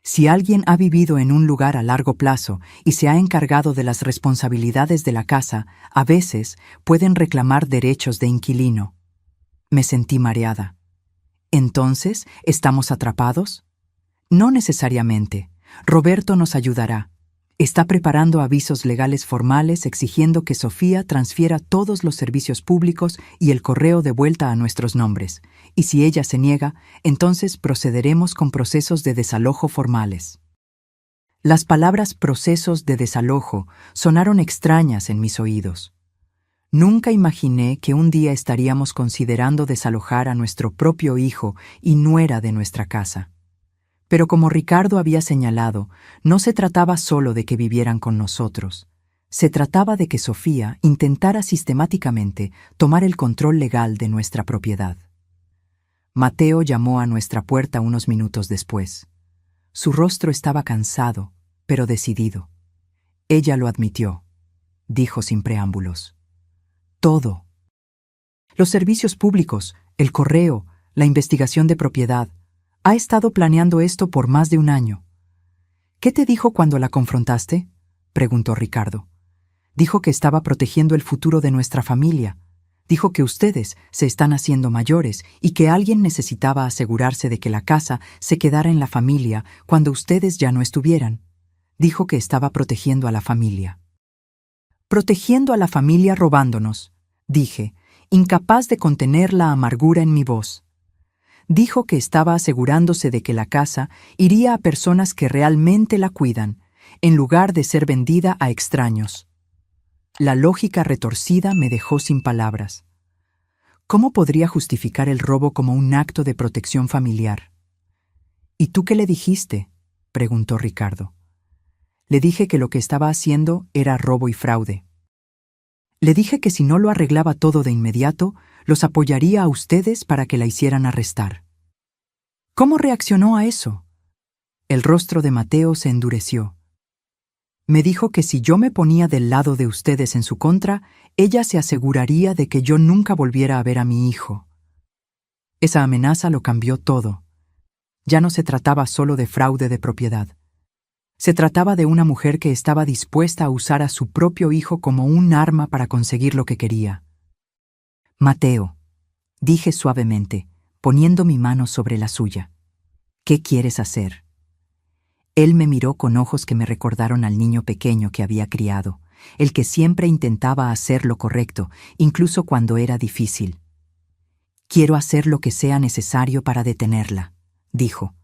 Si alguien ha vivido en un lugar a largo plazo y se ha encargado de las responsabilidades de la casa, a veces pueden reclamar derechos de inquilino. Me sentí mareada. ¿Entonces, estamos atrapados? No necesariamente. Roberto nos ayudará. Está preparando avisos legales formales exigiendo que Sofía transfiera todos los servicios públicos y el correo de vuelta a nuestros nombres. Y si ella se niega, entonces procederemos con procesos de desalojo formales. Las palabras procesos de desalojo sonaron extrañas en mis oídos. Nunca imaginé que un día estaríamos considerando desalojar a nuestro propio hijo y nuera de nuestra casa. Pero como Ricardo había señalado, no se trataba solo de que vivieran con nosotros. Se trataba de que Sofía intentara sistemáticamente tomar el control legal de nuestra propiedad. Mateo llamó a nuestra puerta unos minutos después. Su rostro estaba cansado, pero decidido. Ella lo admitió, dijo sin preámbulos. Todo. Los servicios públicos, el correo, la investigación de propiedad. Ha estado planeando esto por más de un año. ¿Qué te dijo cuando la confrontaste?, preguntó Ricardo. Dijo que estaba protegiendo el futuro de nuestra familia. Dijo que ustedes se están haciendo mayores y que alguien necesitaba asegurarse de que la casa se quedara en la familia cuando ustedes ya no estuvieran. Dijo que estaba protegiendo a la familia. Protegiendo a la familia robándonos, dije, incapaz de contener la amargura en mi voz. Dijo que estaba asegurándose de que la casa iría a personas que realmente la cuidan, en lugar de ser vendida a extraños. La lógica retorcida me dejó sin palabras. ¿Cómo podría justificar el robo como un acto de protección familiar? ¿Y tú qué le dijiste?, preguntó Ricardo. Le dije que lo que estaba haciendo era robo y fraude. Le dije que si no lo arreglaba todo de inmediato, los apoyaría a ustedes para que la hicieran arrestar. ¿Cómo reaccionó a eso? El rostro de Mateo se endureció. Me dijo que si yo me ponía del lado de ustedes en su contra, ella se aseguraría de que yo nunca volviera a ver a mi hijo. Esa amenaza lo cambió todo. Ya no se trataba solo de fraude de propiedad. Se trataba de una mujer que estaba dispuesta a usar a su propio hijo como un arma para conseguir lo que quería. Mateo, dije suavemente, poniendo mi mano sobre la suya. ¿Qué quieres hacer? Él me miró con ojos que me recordaron al niño pequeño que había criado, el que siempre intentaba hacer lo correcto, incluso cuando era difícil. Quiero hacer lo que sea necesario para detenerla, dijo.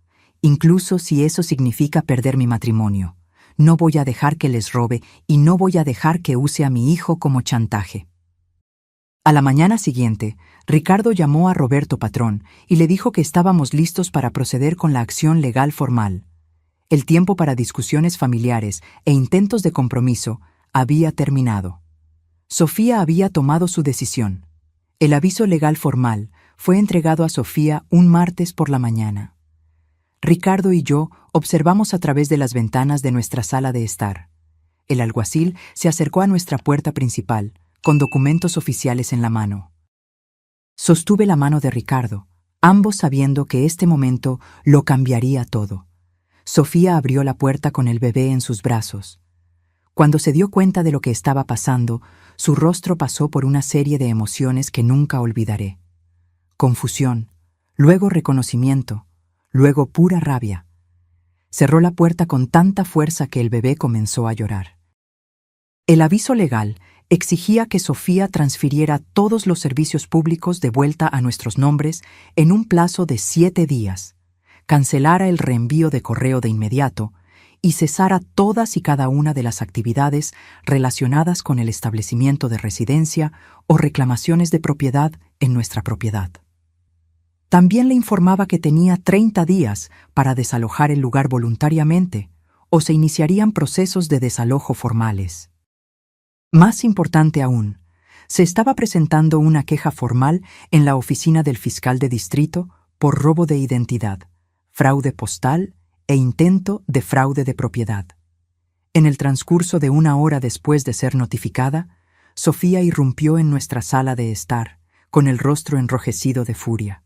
Incluso si eso significa perder mi matrimonio. No voy a dejar que les robe y no voy a dejar que use a mi hijo como chantaje. A la mañana siguiente, Ricardo llamó a Roberto Patrón y le dijo que estábamos listos para proceder con la acción legal formal. El tiempo para discusiones familiares e intentos de compromiso había terminado. Sofía había tomado su decisión. El aviso legal formal fue entregado a Sofía un martes por la mañana. Ricardo y yo observamos a través de las ventanas de nuestra sala de estar. El alguacil se acercó a nuestra puerta principal, con documentos oficiales en la mano. Sostuve la mano de Ricardo, ambos sabiendo que este momento lo cambiaría todo. Sofía abrió la puerta con el bebé en sus brazos. Cuando se dio cuenta de lo que estaba pasando, su rostro pasó por una serie de emociones que nunca olvidaré. Confusión, luego reconocimiento, luego pura rabia. Cerró la puerta con tanta fuerza que el bebé comenzó a llorar. El aviso legal exigía que Sofía transfiriera todos los servicios públicos de vuelta a nuestros nombres en un plazo de 7 días, cancelara el reenvío de correo de inmediato y cesara todas y cada una de las actividades relacionadas con el establecimiento de residencia o reclamaciones de propiedad en nuestra propiedad. También le informaba que tenía 30 días para desalojar el lugar voluntariamente o se iniciarían procesos de desalojo formales. Más importante aún, se estaba presentando una queja formal en la oficina del fiscal de distrito por robo de identidad, fraude postal e intento de fraude de propiedad. En el transcurso de 1 hora después de ser notificada, Sofía irrumpió en nuestra sala de estar, con el rostro enrojecido de furia.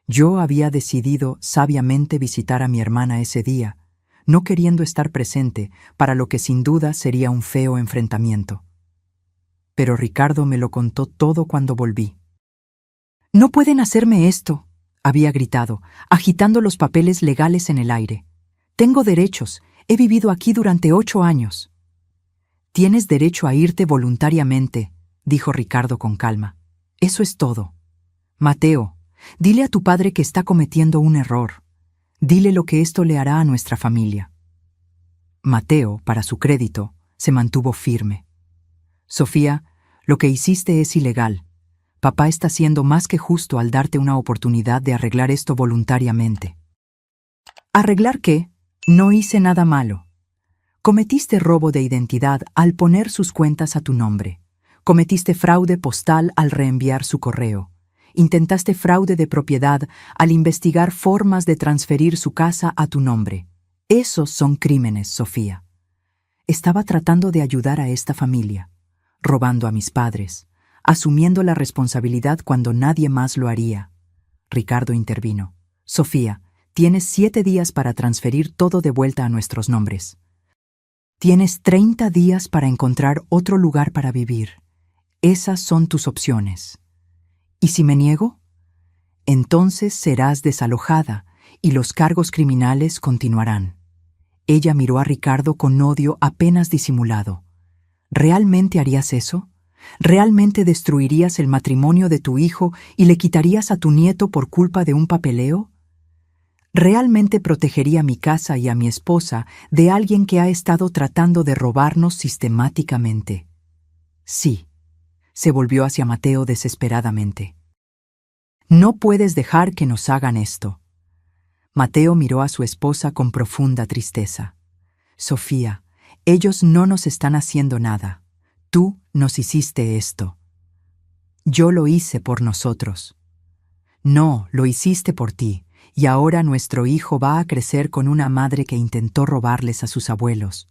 Yo había decidido sabiamente visitar a mi hermana ese día, no queriendo estar presente para lo que sin duda sería un feo enfrentamiento. Pero Ricardo me lo contó todo cuando volví. «No pueden hacerme esto», había gritado, agitando los papeles legales en el aire. «Tengo derechos, he vivido aquí durante 8 años». «Tienes derecho a irte voluntariamente», dijo Ricardo con calma. «Eso es todo. Mateo, dile a tu padre que está cometiendo un error. Dile lo que esto le hará a nuestra familia». Mateo, para su crédito, se mantuvo firme. «Sofía, lo que hiciste es ilegal. Papá está siendo más que justo al darte una oportunidad de arreglar esto voluntariamente». ¿Arreglar qué? No hice nada malo. Cometiste robo de identidad al poner sus cuentas a tu nombre. Cometiste fraude postal al reenviar su correo. Intentaste fraude de propiedad al investigar formas de transferir su casa a tu nombre. Esos son crímenes, Sofía. Estaba tratando de ayudar a esta familia, robando a mis padres, asumiendo la responsabilidad cuando nadie más lo haría. Ricardo intervino. «Sofía, tienes 7 días para transferir todo de vuelta a nuestros nombres. Tienes 30 días para encontrar otro lugar para vivir. Esas son tus opciones. ¿Y si me niego? Entonces serás desalojada y los cargos criminales continuarán». Ella miró a Ricardo con odio apenas disimulado. ¿Realmente harías eso? ¿Realmente destruirías el matrimonio de tu hijo y le quitarías a tu nieto por culpa de un papeleo? ¿Realmente protegería mi casa y a mi esposa de alguien que ha estado tratando de robarnos sistemáticamente? Sí. Se volvió hacia Mateo desesperadamente. «No puedes dejar que nos hagan esto». Mateo miró a su esposa con profunda tristeza. «Sofía, ellos no nos están haciendo nada. Tú nos hiciste esto». «Yo lo hice por nosotros». «No, lo hiciste por ti, y ahora nuestro hijo va a crecer con una madre que intentó robarles a sus abuelos».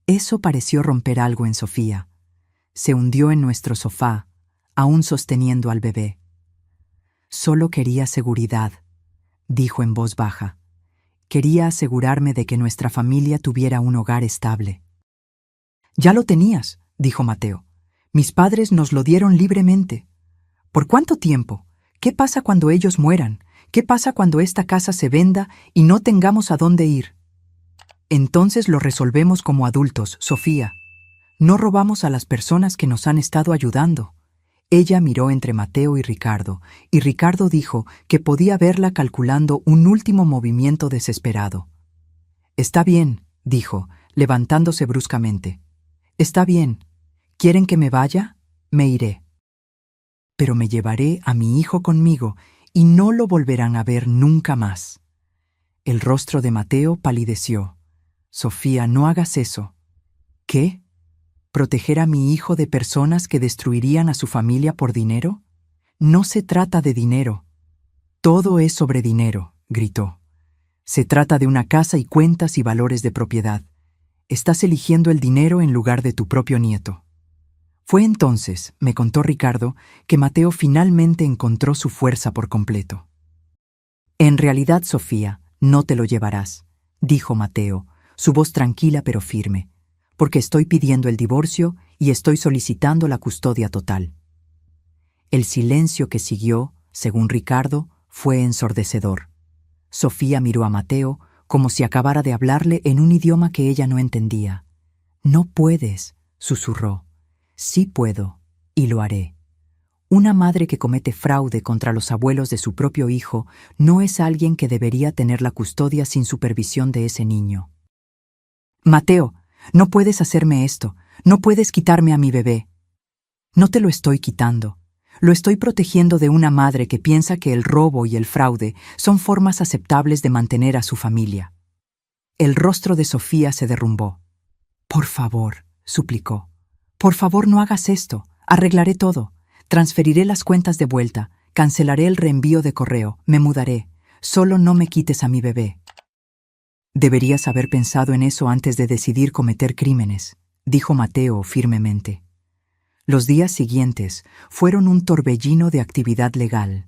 Eso pareció romper algo en Sofía. Se hundió en nuestro sofá, aún sosteniendo al bebé. «Solo quería seguridad», dijo en voz baja. «Quería asegurarme de que nuestra familia tuviera un hogar estable». «Ya lo tenías», dijo Mateo. «Mis padres nos lo dieron libremente». «¿Por cuánto tiempo? ¿Qué pasa cuando ellos mueran? ¿Qué pasa cuando esta casa se venda y no tengamos a dónde ir?» «Entonces lo resolvemos como adultos, Sofía. No robamos a las personas que nos han estado ayudando». Ella miró entre Mateo y Ricardo dijo que podía verla calculando un último movimiento desesperado. «Está bien», dijo, levantándose bruscamente. «Está bien. ¿Quieren que me vaya? Me iré. Pero me llevaré a mi hijo conmigo y no lo volverán a ver nunca más». El rostro de Mateo palideció. «Sofía, no hagas eso». «¿Qué? ¿Proteger a mi hijo de personas que destruirían a su familia por dinero? No se trata de dinero». «Todo es sobre dinero», gritó. «Se trata de una casa y cuentas y valores de propiedad. Estás eligiendo el dinero en lugar de tu propio nieto». Fue entonces, me contó Ricardo, que Mateo finalmente encontró su fuerza por completo. «En realidad, Sofía, no te lo llevarás», dijo Mateo, su voz tranquila pero firme, «porque estoy pidiendo el divorcio y estoy solicitando la custodia total». El silencio que siguió, según Ricardo, Fue ensordecedor. Sofía miró a Mateo como si acabara de hablarle en un idioma que ella no entendía. «No puedes», susurró. «Sí puedo, y lo haré». Una madre que comete fraude contra los abuelos de su propio hijo no es alguien que debería tener la custodia sin supervisión de ese niño. «Mateo, no puedes hacerme esto. No puedes quitarme a mi bebé». «No te lo estoy quitando. Lo estoy protegiendo de una madre que piensa que el robo y el fraude son formas aceptables de mantener a su familia». El rostro de Sofía se derrumbó. «Por favor», suplicó. «Por favor, no hagas esto. Arreglaré todo. Transferiré las cuentas de vuelta. Cancelaré el reenvío de correo. Me mudaré. Solo no me quites a mi bebé». «Deberías haber pensado en eso antes de decidir cometer crímenes», dijo Mateo firmemente. Los días siguientes fueron un torbellino de actividad legal.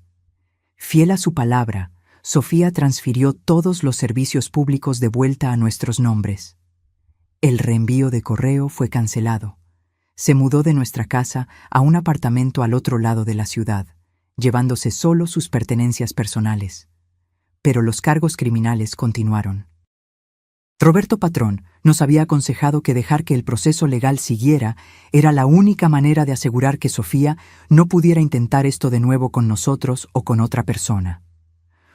Fiel a su palabra, Sofía transfirió todos los servicios públicos de vuelta a nuestros nombres. El reenvío de correo fue cancelado. Se mudó de nuestra casa a un apartamento al otro lado de la ciudad, llevándose solo sus pertenencias personales. Pero los cargos criminales continuaron. Roberto Patrón nos había aconsejado que dejar que el proceso legal siguiera era la única manera de asegurar que Sofía no pudiera intentar esto de nuevo con nosotros o con otra persona.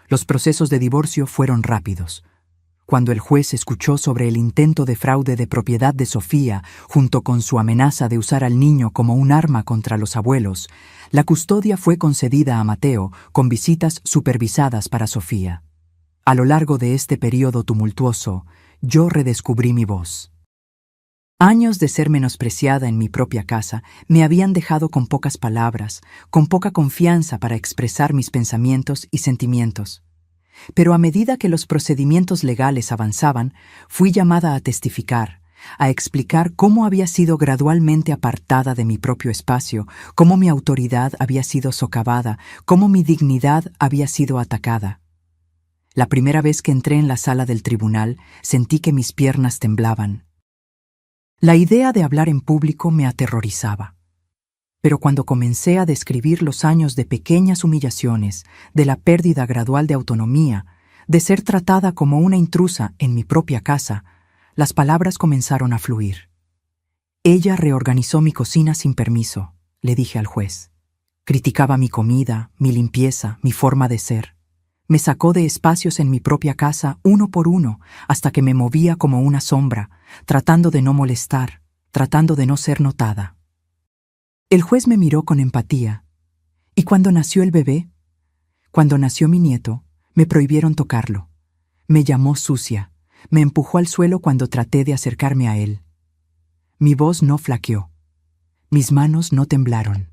Los procesos de divorcio fueron rápidos. Cuando el juez escuchó sobre el intento de fraude de propiedad de Sofía, junto con su amenaza de usar al niño como un arma contra los abuelos, la custodia fue concedida a Mateo con visitas supervisadas para Sofía. A lo largo de este periodo tumultuoso, yo redescubrí mi voz. Años de ser menospreciada en mi propia casa me habían dejado con pocas palabras, con poca confianza para expresar mis pensamientos y sentimientos. Pero a medida que los procedimientos legales avanzaban, fui llamada a testificar, a explicar cómo había sido gradualmente apartada de mi propio espacio, cómo mi autoridad había sido socavada, cómo mi dignidad había sido atacada. La primera vez que entré en la sala del tribunal, sentí que mis piernas temblaban. La idea de hablar en público me aterrorizaba. Pero cuando comencé a describir los años de pequeñas humillaciones, de la pérdida gradual de autonomía, de ser tratada como una intrusa en mi propia casa, las palabras comenzaron a fluir. «Ella reorganizó mi cocina sin permiso», le dije al juez. «Criticaba mi comida, mi limpieza, mi forma de ser. Me sacó de espacios en mi propia casa uno por uno hasta que me movía como una sombra, tratando de no molestar, tratando de no ser notada». El juez me miró con empatía. «¿Y cuando nació el bebé?» «Cuando nació mi nieto, me prohibieron tocarlo. Me llamó sucia, me empujó al suelo cuando traté de acercarme a él. Mi voz no flaqueó. Mis manos no temblaron.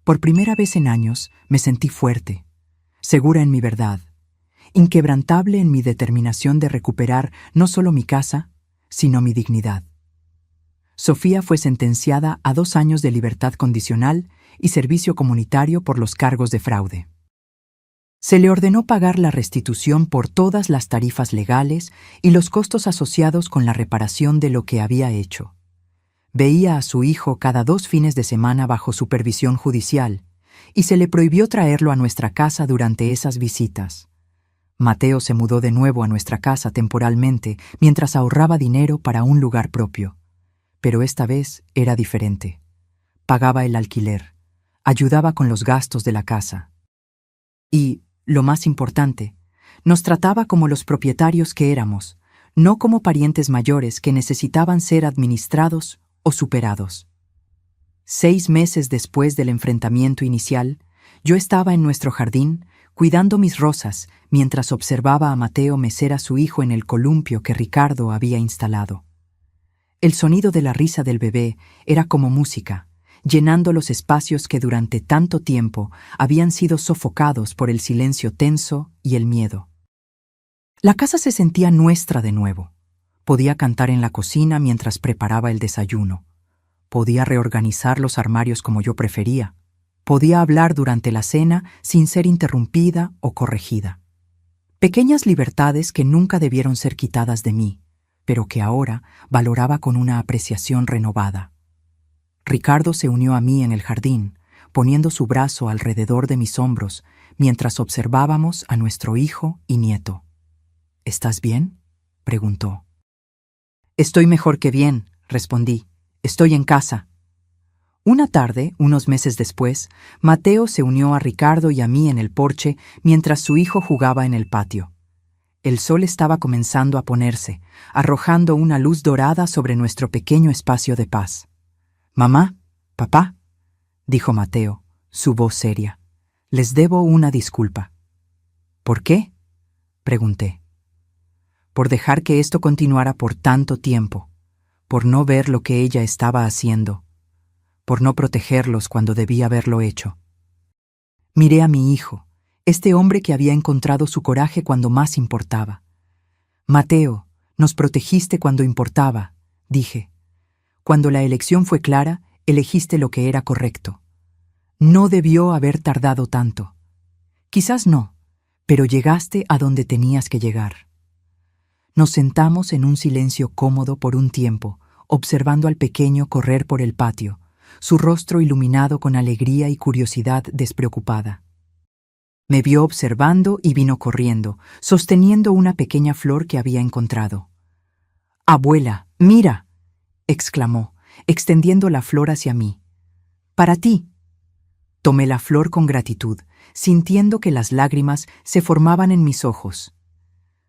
Por primera vez en años me sentí fuerte, segura en mi verdad, inquebrantable en mi determinación de recuperar no solo mi casa, sino mi dignidad». Sofía fue sentenciada a 2 años de libertad condicional y servicio comunitario por los cargos de fraude. Se le ordenó pagar la restitución por todas las tarifas legales y los costos asociados con la reparación de lo que había hecho. Veía a su hijo cada 2 fines de semana bajo supervisión judicial y se le prohibió traerlo a nuestra casa durante esas visitas. Mateo se mudó de nuevo a nuestra casa temporalmente mientras ahorraba dinero para un lugar propio. Pero esta vez era diferente. Pagaba el alquiler, ayudaba con los gastos de la casa. Y, lo más importante, nos trataba como los propietarios que éramos, no como parientes mayores que necesitaban ser administrados o superados. 6 meses después del enfrentamiento inicial, yo estaba en nuestro jardín cuidando mis rosas mientras observaba a Mateo mecer a su hijo en el columpio que Ricardo había instalado. El sonido de la risa del bebé era como música, llenando los espacios que durante tanto tiempo habían sido sofocados por el silencio tenso y el miedo. La casa se sentía nuestra de nuevo. Podía cantar en la cocina mientras preparaba el desayuno. Podía reorganizar los armarios como yo prefería. Podía hablar durante la cena sin ser interrumpida o corregida. Pequeñas libertades que nunca debieron ser quitadas de mí, pero que ahora valoraba con una apreciación renovada. Ricardo se unió a mí en el jardín, poniendo su brazo alrededor de mis hombros mientras observábamos a nuestro hijo y nieto. ¿Estás bien?, preguntó. Estoy mejor que bien, respondí. Estoy en casa. Una tarde, unos meses después, Mateo se unió a Ricardo y a mí en el porche mientras su hijo jugaba en el patio. El sol estaba comenzando a ponerse, arrojando una luz dorada sobre nuestro pequeño espacio de paz. «Mamá, papá», dijo Mateo, su voz seria, «les debo una disculpa». «¿Por qué?», pregunté. «Por dejar que esto continuara por tanto tiempo, por no ver lo que ella estaba haciendo, por no protegerlos cuando debía haberlo hecho». Miré a mi hijo, este hombre que había encontrado su coraje cuando más importaba. «Mateo, nos protegiste cuando importaba», dije. «Cuando la elección fue clara, elegiste lo que era correcto. No debió haber tardado tanto. Quizás no, pero llegaste a donde tenías que llegar». Nos sentamos en un silencio cómodo por un tiempo, observando al pequeño correr por el patio, su rostro iluminado con alegría y curiosidad despreocupada. Me vio observando y vino corriendo, sosteniendo una pequeña flor que había encontrado. «Abuela, mira», exclamó, extendiendo la flor hacia mí. «Para ti». Tomé la flor con gratitud, sintiendo que las lágrimas se formaban en mis ojos.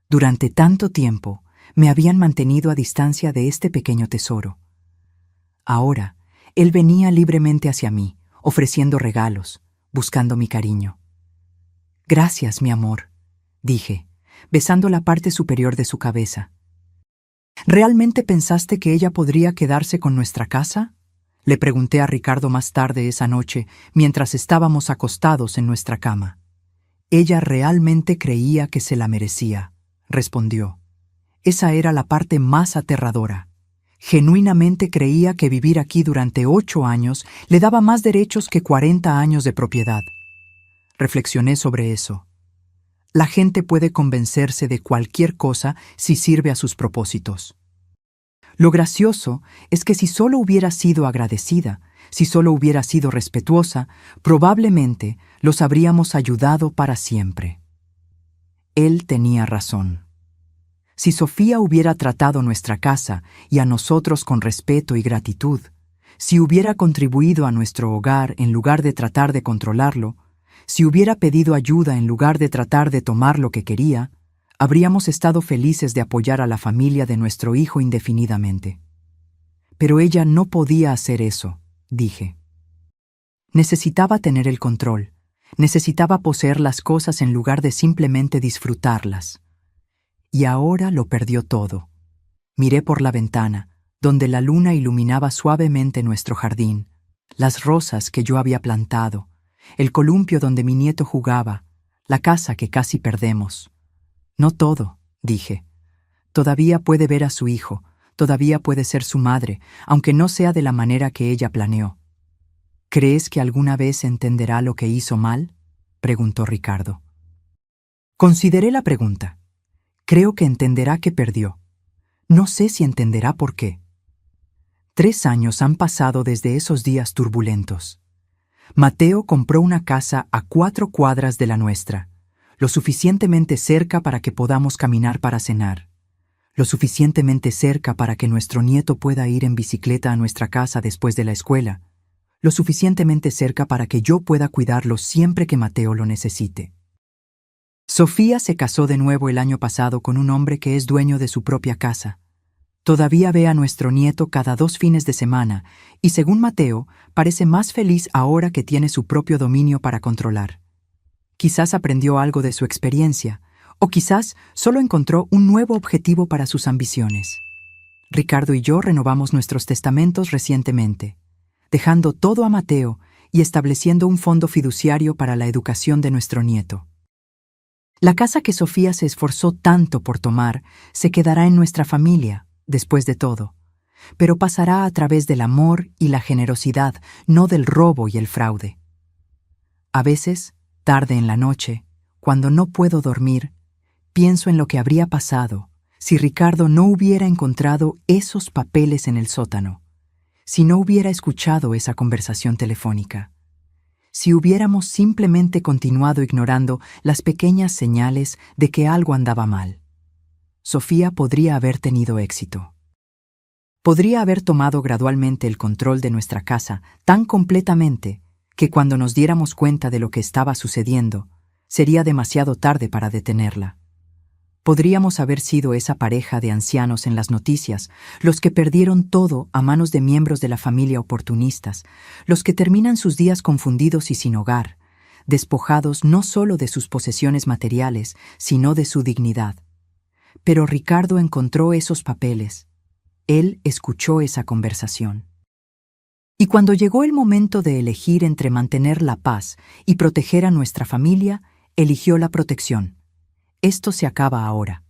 Durante tanto tiempo me habían mantenido a distancia de este pequeño tesoro. Ahora, él venía libremente hacia mí, ofreciendo regalos, buscando mi cariño. «Gracias, mi amor», dije, besando la parte superior de su cabeza. «¿Realmente pensaste que ella podría quedarse con nuestra casa?», le pregunté a Ricardo más tarde esa noche, mientras estábamos acostados en nuestra cama. «Ella realmente creía que se la merecía», respondió. «Esa era la parte más aterradora. Genuinamente creía que vivir aquí durante 8 años le daba más derechos que 40 años de propiedad». Reflexioné sobre eso. La gente puede convencerse de cualquier cosa si sirve a sus propósitos. Lo gracioso es que si solo hubiera sido agradecida, si solo hubiera sido respetuosa, probablemente los habríamos ayudado para siempre. Él tenía razón. Si Sofía hubiera tratado nuestra casa y a nosotros con respeto y gratitud, si hubiera contribuido a nuestro hogar en lugar de tratar de controlarlo, si hubiera pedido ayuda en lugar de tratar de tomar lo que quería, habríamos estado felices de apoyar a la familia de nuestro hijo indefinidamente. Pero ella no podía hacer eso, dije. Necesitaba tener el control, necesitaba poseer las cosas en lugar de simplemente disfrutarlas. Y ahora lo perdió todo. Miré por la ventana, donde la luna iluminaba suavemente nuestro jardín, las rosas que yo había plantado, el columpio donde mi nieto jugaba, la casa que casi perdemos. «No todo», dije. «Todavía puede ver a su hijo, todavía puede ser su madre, aunque no sea de la manera que ella planeó». «¿Crees que alguna vez entenderá lo que hizo mal?», preguntó Ricardo. Consideré la pregunta. Creo que entenderá que perdió. No sé si entenderá por qué. 3 años han pasado desde esos días turbulentos. Mateo compró una casa a 4 cuadras de la nuestra, lo suficientemente cerca para que podamos caminar para cenar, lo suficientemente cerca para que nuestro nieto pueda ir en bicicleta a nuestra casa después de la escuela, lo suficientemente cerca para que yo pueda cuidarlo siempre que Mateo lo necesite. Sofía se casó de nuevo el año pasado con un hombre que es dueño de su propia casa. Todavía ve a nuestro nieto cada 2 fines de semana y, según Mateo, parece más feliz ahora que tiene su propio dominio para controlar. Quizás aprendió algo de su experiencia, o quizás solo encontró un nuevo objetivo para sus ambiciones. Ricardo y yo renovamos nuestros testamentos recientemente, dejando todo a Mateo y estableciendo un fondo fiduciario para la educación de nuestro nieto. La casa que Sofía se esforzó tanto por tomar se quedará en nuestra familia, después de todo, pero pasará a través del amor y la generosidad, no del robo y el fraude. A veces, tarde en la noche, cuando no puedo dormir, pienso en lo que habría pasado si Ricardo no hubiera encontrado esos papeles en el sótano, si no hubiera escuchado esa conversación telefónica, si hubiéramos simplemente continuado ignorando las pequeñas señales de que algo andaba mal. Sofía podría haber tenido éxito. Podría haber tomado gradualmente el control de nuestra casa tan completamente que cuando nos diéramos cuenta de lo que estaba sucediendo, sería demasiado tarde para detenerla. Podríamos haber sido esa pareja de ancianos en las noticias, los que perdieron todo a manos de miembros de la familia oportunistas, los que terminan sus días confundidos y sin hogar, despojados no solo de sus posesiones materiales, sino de su dignidad. Pero Ricardo encontró esos papeles. Él escuchó esa conversación. Y cuando llegó el momento de elegir entre mantener la paz y proteger a nuestra familia, eligió la protección. Esto se acaba ahora.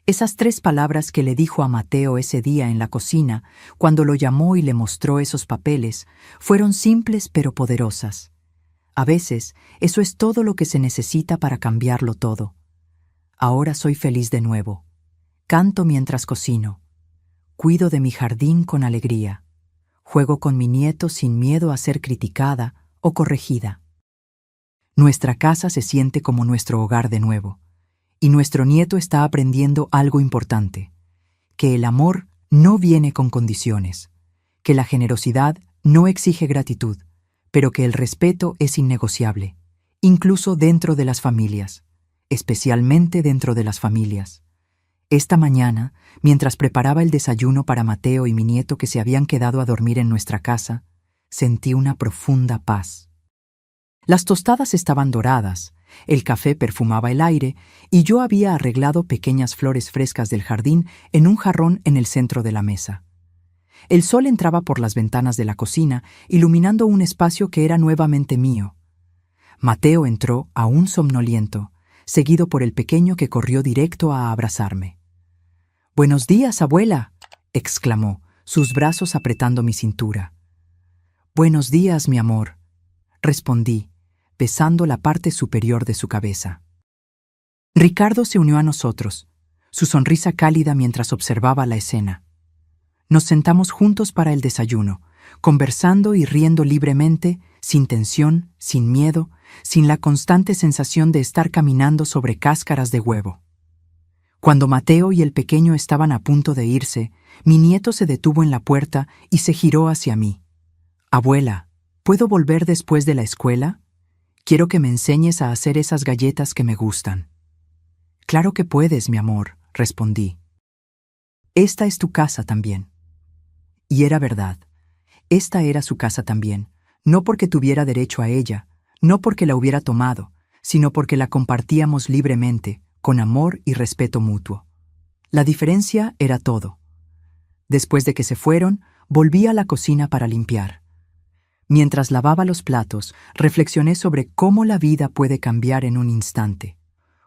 Esas 3 palabras que le dijo a Mateo ese día en la cocina, cuando lo llamó y le mostró esos papeles, fueron simples pero poderosas. A veces, eso es todo lo que se necesita para cambiarlo todo. Ahora soy feliz de nuevo. Canto mientras cocino. Cuido de mi jardín con alegría. Juego con mi nieto sin miedo a ser criticada o corregida. Nuestra casa se siente como nuestro hogar de nuevo. Y nuestro nieto está aprendiendo algo importante, que el amor no viene con condiciones, que la generosidad no exige gratitud, pero que el respeto es innegociable, incluso dentro de las familias, especialmente dentro de las familias. Esta mañana, mientras preparaba el desayuno para Mateo y mi nieto que se habían quedado a dormir en nuestra casa, sentí una profunda paz. Las tostadas estaban doradas, el café perfumaba el aire y yo había arreglado pequeñas flores frescas del jardín en un jarrón en el centro de la mesa. El sol entraba por las ventanas de la cocina, iluminando un espacio que era nuevamente mío. Mateo entró, aún somnoliento, seguido por el pequeño que corrió directo a abrazarme. «¡Buenos días, abuela!», exclamó, sus brazos apretando mi cintura. «Buenos días, mi amor», respondí, besando la parte superior de su cabeza. Ricardo se unió a nosotros, su sonrisa cálida mientras observaba la escena. Nos sentamos juntos para el desayuno, conversando y riendo libremente, sin tensión, sin miedo, sin la constante sensación de estar caminando sobre cáscaras de huevo. Cuando Mateo y el pequeño estaban a punto de irse, mi nieto se detuvo en la puerta y se giró hacia mí. «Abuela, ¿puedo volver después de la escuela? Quiero que me enseñes a hacer esas galletas que me gustan». «Claro que puedes, mi amor», respondí. «Esta es tu casa también». Y era verdad. Esta era su casa también, no porque tuviera derecho a ella, no porque la hubiera tomado, sino porque la compartíamos libremente, con amor y respeto mutuo. La diferencia era todo. Después de que se fueron, volví a la cocina para limpiar. Mientras lavaba los platos, reflexioné sobre cómo la vida puede cambiar en un instante,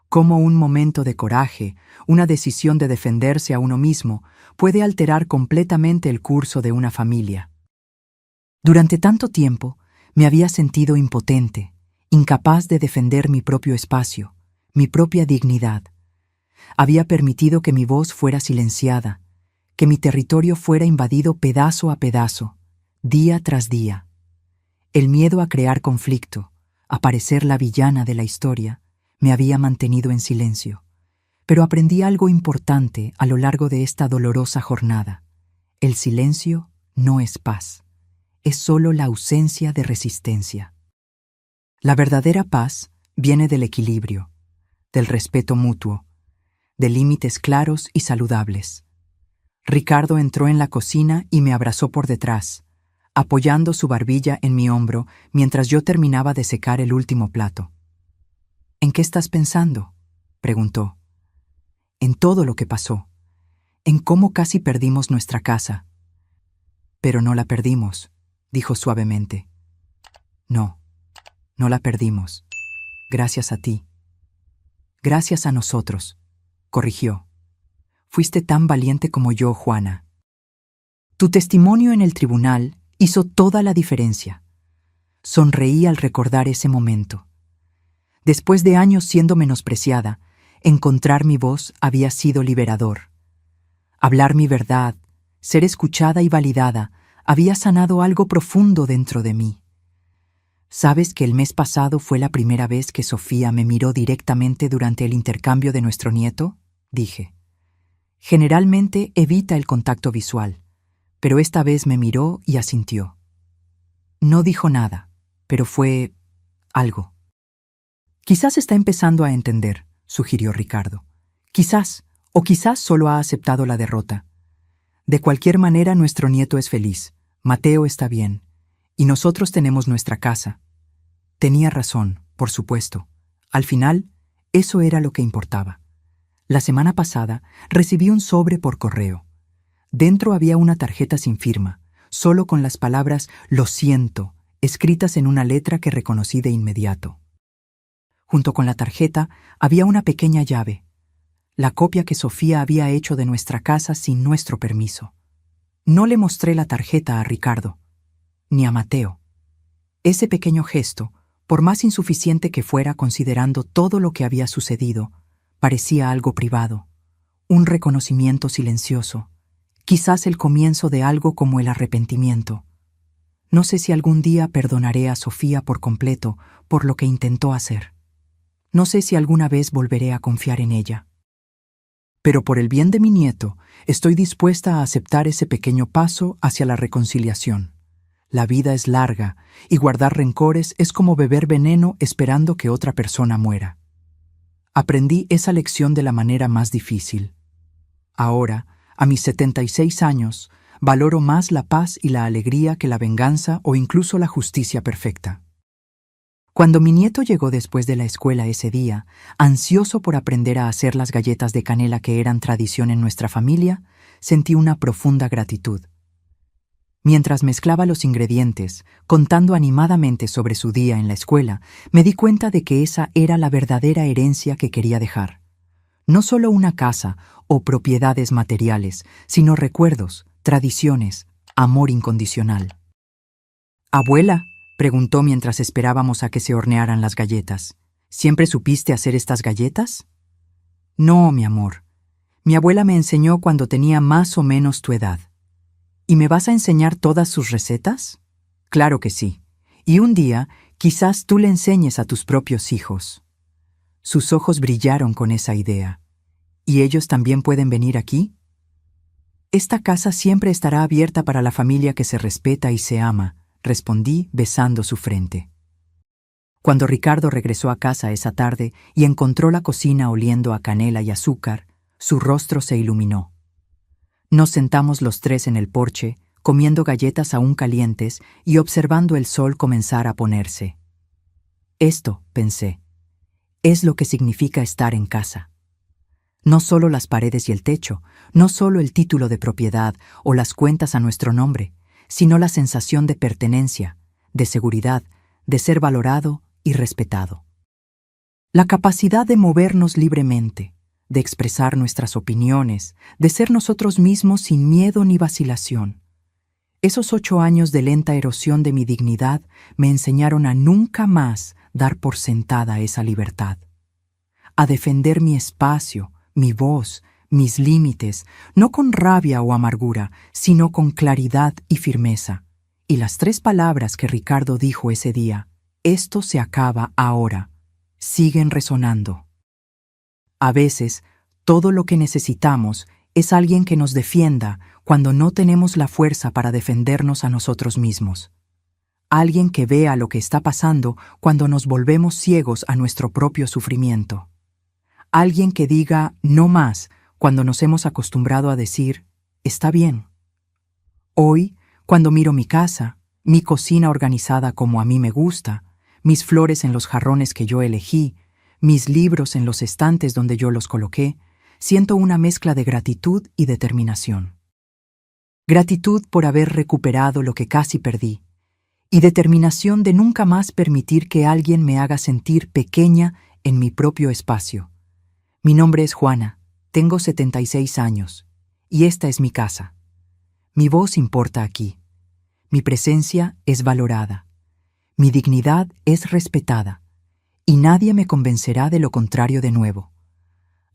cómo un momento de coraje, una decisión de defenderse a uno mismo, puede alterar completamente el curso de una familia. Durante tanto tiempo, me había sentido impotente, incapaz de defender mi propio espacio, mi propia dignidad. Había permitido que mi voz fuera silenciada, que mi territorio fuera invadido pedazo a pedazo, día tras día. El miedo a crear conflicto, a parecer la villana de la historia, me había mantenido en silencio. Pero aprendí algo importante a lo largo de esta dolorosa jornada. El silencio no es paz, es solo la ausencia de resistencia. La verdadera paz viene del equilibrio, del respeto mutuo, de límites claros y saludables. Ricardo entró en la cocina y me abrazó por detrás, apoyando su barbilla en mi hombro mientras yo terminaba de secar el último plato. «¿En qué estás pensando?», preguntó. «En todo lo que pasó, en cómo casi perdimos nuestra casa». «Pero no la perdimos», dijo suavemente. «No, no la perdimos. Gracias a ti». «Gracias a nosotros», corrigió. «Fuiste tan valiente como yo, Juana. Tu testimonio en el tribunal hizo toda la diferencia». Sonreí al recordar ese momento. Después de años siendo menospreciada, encontrar mi voz había sido liberador. Hablar mi verdad, ser escuchada y validada, había sanado algo profundo dentro de mí. ¿Sabes que el mes pasado fue la primera vez que Sofía me miró directamente durante el intercambio de nuestro nieto? Dije. Generalmente evita el contacto visual, pero esta vez me miró y asintió. No dijo nada, pero fue algo. Quizás está empezando a entender, sugirió Ricardo. Quizás, o quizás solo ha aceptado la derrota. De cualquier manera, nuestro nieto es feliz, Mateo está bien, y nosotros tenemos nuestra casa. Tenía razón, por supuesto. Al final, eso era lo que importaba. La semana pasada recibí un sobre por correo. Dentro había una tarjeta sin firma, solo con las palabras «Lo siento», escritas en una letra que reconocí de inmediato. Junto con la tarjeta había una pequeña llave, la copia que Sofía había hecho de nuestra casa sin nuestro permiso. No le mostré la tarjeta a Ricardo, ni a Mateo. Ese pequeño gesto, por más insuficiente que fuera considerando todo lo que había sucedido, parecía algo privado, un reconocimiento silencioso, quizás el comienzo de algo como el arrepentimiento. No sé si algún día perdonaré a Sofía por completo por lo que intentó hacer. No sé si alguna vez volveré a confiar en ella. Pero por el bien de mi nieto, estoy dispuesta a aceptar ese pequeño paso hacia la reconciliación. La vida es larga, y guardar rencores es como beber veneno esperando que otra persona muera. Aprendí esa lección de la manera más difícil. Ahora, a mis 76 años, valoro más la paz y la alegría que la venganza o incluso la justicia perfecta. Cuando mi nieto llegó después de la escuela ese día, ansioso por aprender a hacer las galletas de canela que eran tradición en nuestra familia, sentí una profunda gratitud. Mientras mezclaba los ingredientes, contando animadamente sobre su día en la escuela, me di cuenta de que esa era la verdadera herencia que quería dejar. No solo una casa o propiedades materiales, sino recuerdos, tradiciones, amor incondicional. «Abuela», preguntó mientras esperábamos a que se hornearan las galletas, «¿siempre supiste hacer estas galletas?» «No, mi amor. Mi abuela me enseñó cuando tenía más o menos tu edad». «¿Y me vas a enseñar todas sus recetas?» «Claro que sí. Y un día, quizás tú le enseñes a tus propios hijos». Sus ojos brillaron con esa idea. «¿Y ellos también pueden venir aquí?» «Esta casa siempre estará abierta para la familia que se respeta y se ama», respondí besando su frente. Cuando Ricardo regresó a casa esa tarde y encontró la cocina oliendo a canela y azúcar, su rostro se iluminó. Nos sentamos los tres en el porche, comiendo galletas aún calientes y observando el sol comenzar a ponerse. Esto, pensé, es lo que significa estar en casa. No solo las paredes y el techo, no solo el título de propiedad o las cuentas a nuestro nombre, sino la sensación de pertenencia, de seguridad, de ser valorado y respetado. La capacidad de movernos libremente, de expresar nuestras opiniones, de ser nosotros mismos sin miedo ni vacilación. Esos 8 años de lenta erosión de mi dignidad me enseñaron a nunca más dar por sentada esa libertad, a defender mi espacio, mi voz, mis límites, no con rabia o amargura, sino con claridad y firmeza. Y las 3 palabras que Ricardo dijo ese día, «Esto se acaba ahora», siguen resonando. A veces, todo lo que necesitamos es alguien que nos defienda cuando no tenemos la fuerza para defendernos a nosotros mismos. Alguien que vea lo que está pasando cuando nos volvemos ciegos a nuestro propio sufrimiento. Alguien que diga «no más» cuando nos hemos acostumbrado a decir «está bien». Hoy, cuando miro mi casa, mi cocina organizada como a mí me gusta, mis flores en los jarrones que yo elegí, mis libros en los estantes donde yo los coloqué, siento una mezcla de gratitud y determinación. Gratitud por haber recuperado lo que casi perdí, y determinación de nunca más permitir que alguien me haga sentir pequeña en mi propio espacio. Mi nombre es Juana. Tengo 76 años, y esta es mi casa. Mi voz importa aquí. Mi presencia es valorada. Mi dignidad es respetada, y nadie me convencerá de lo contrario de nuevo.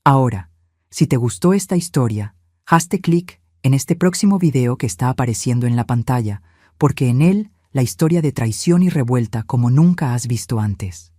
Ahora, si te gustó esta historia, hazte clic en este próximo video que está apareciendo en la pantalla, porque en él la historia de traición y revuelta como nunca has visto antes.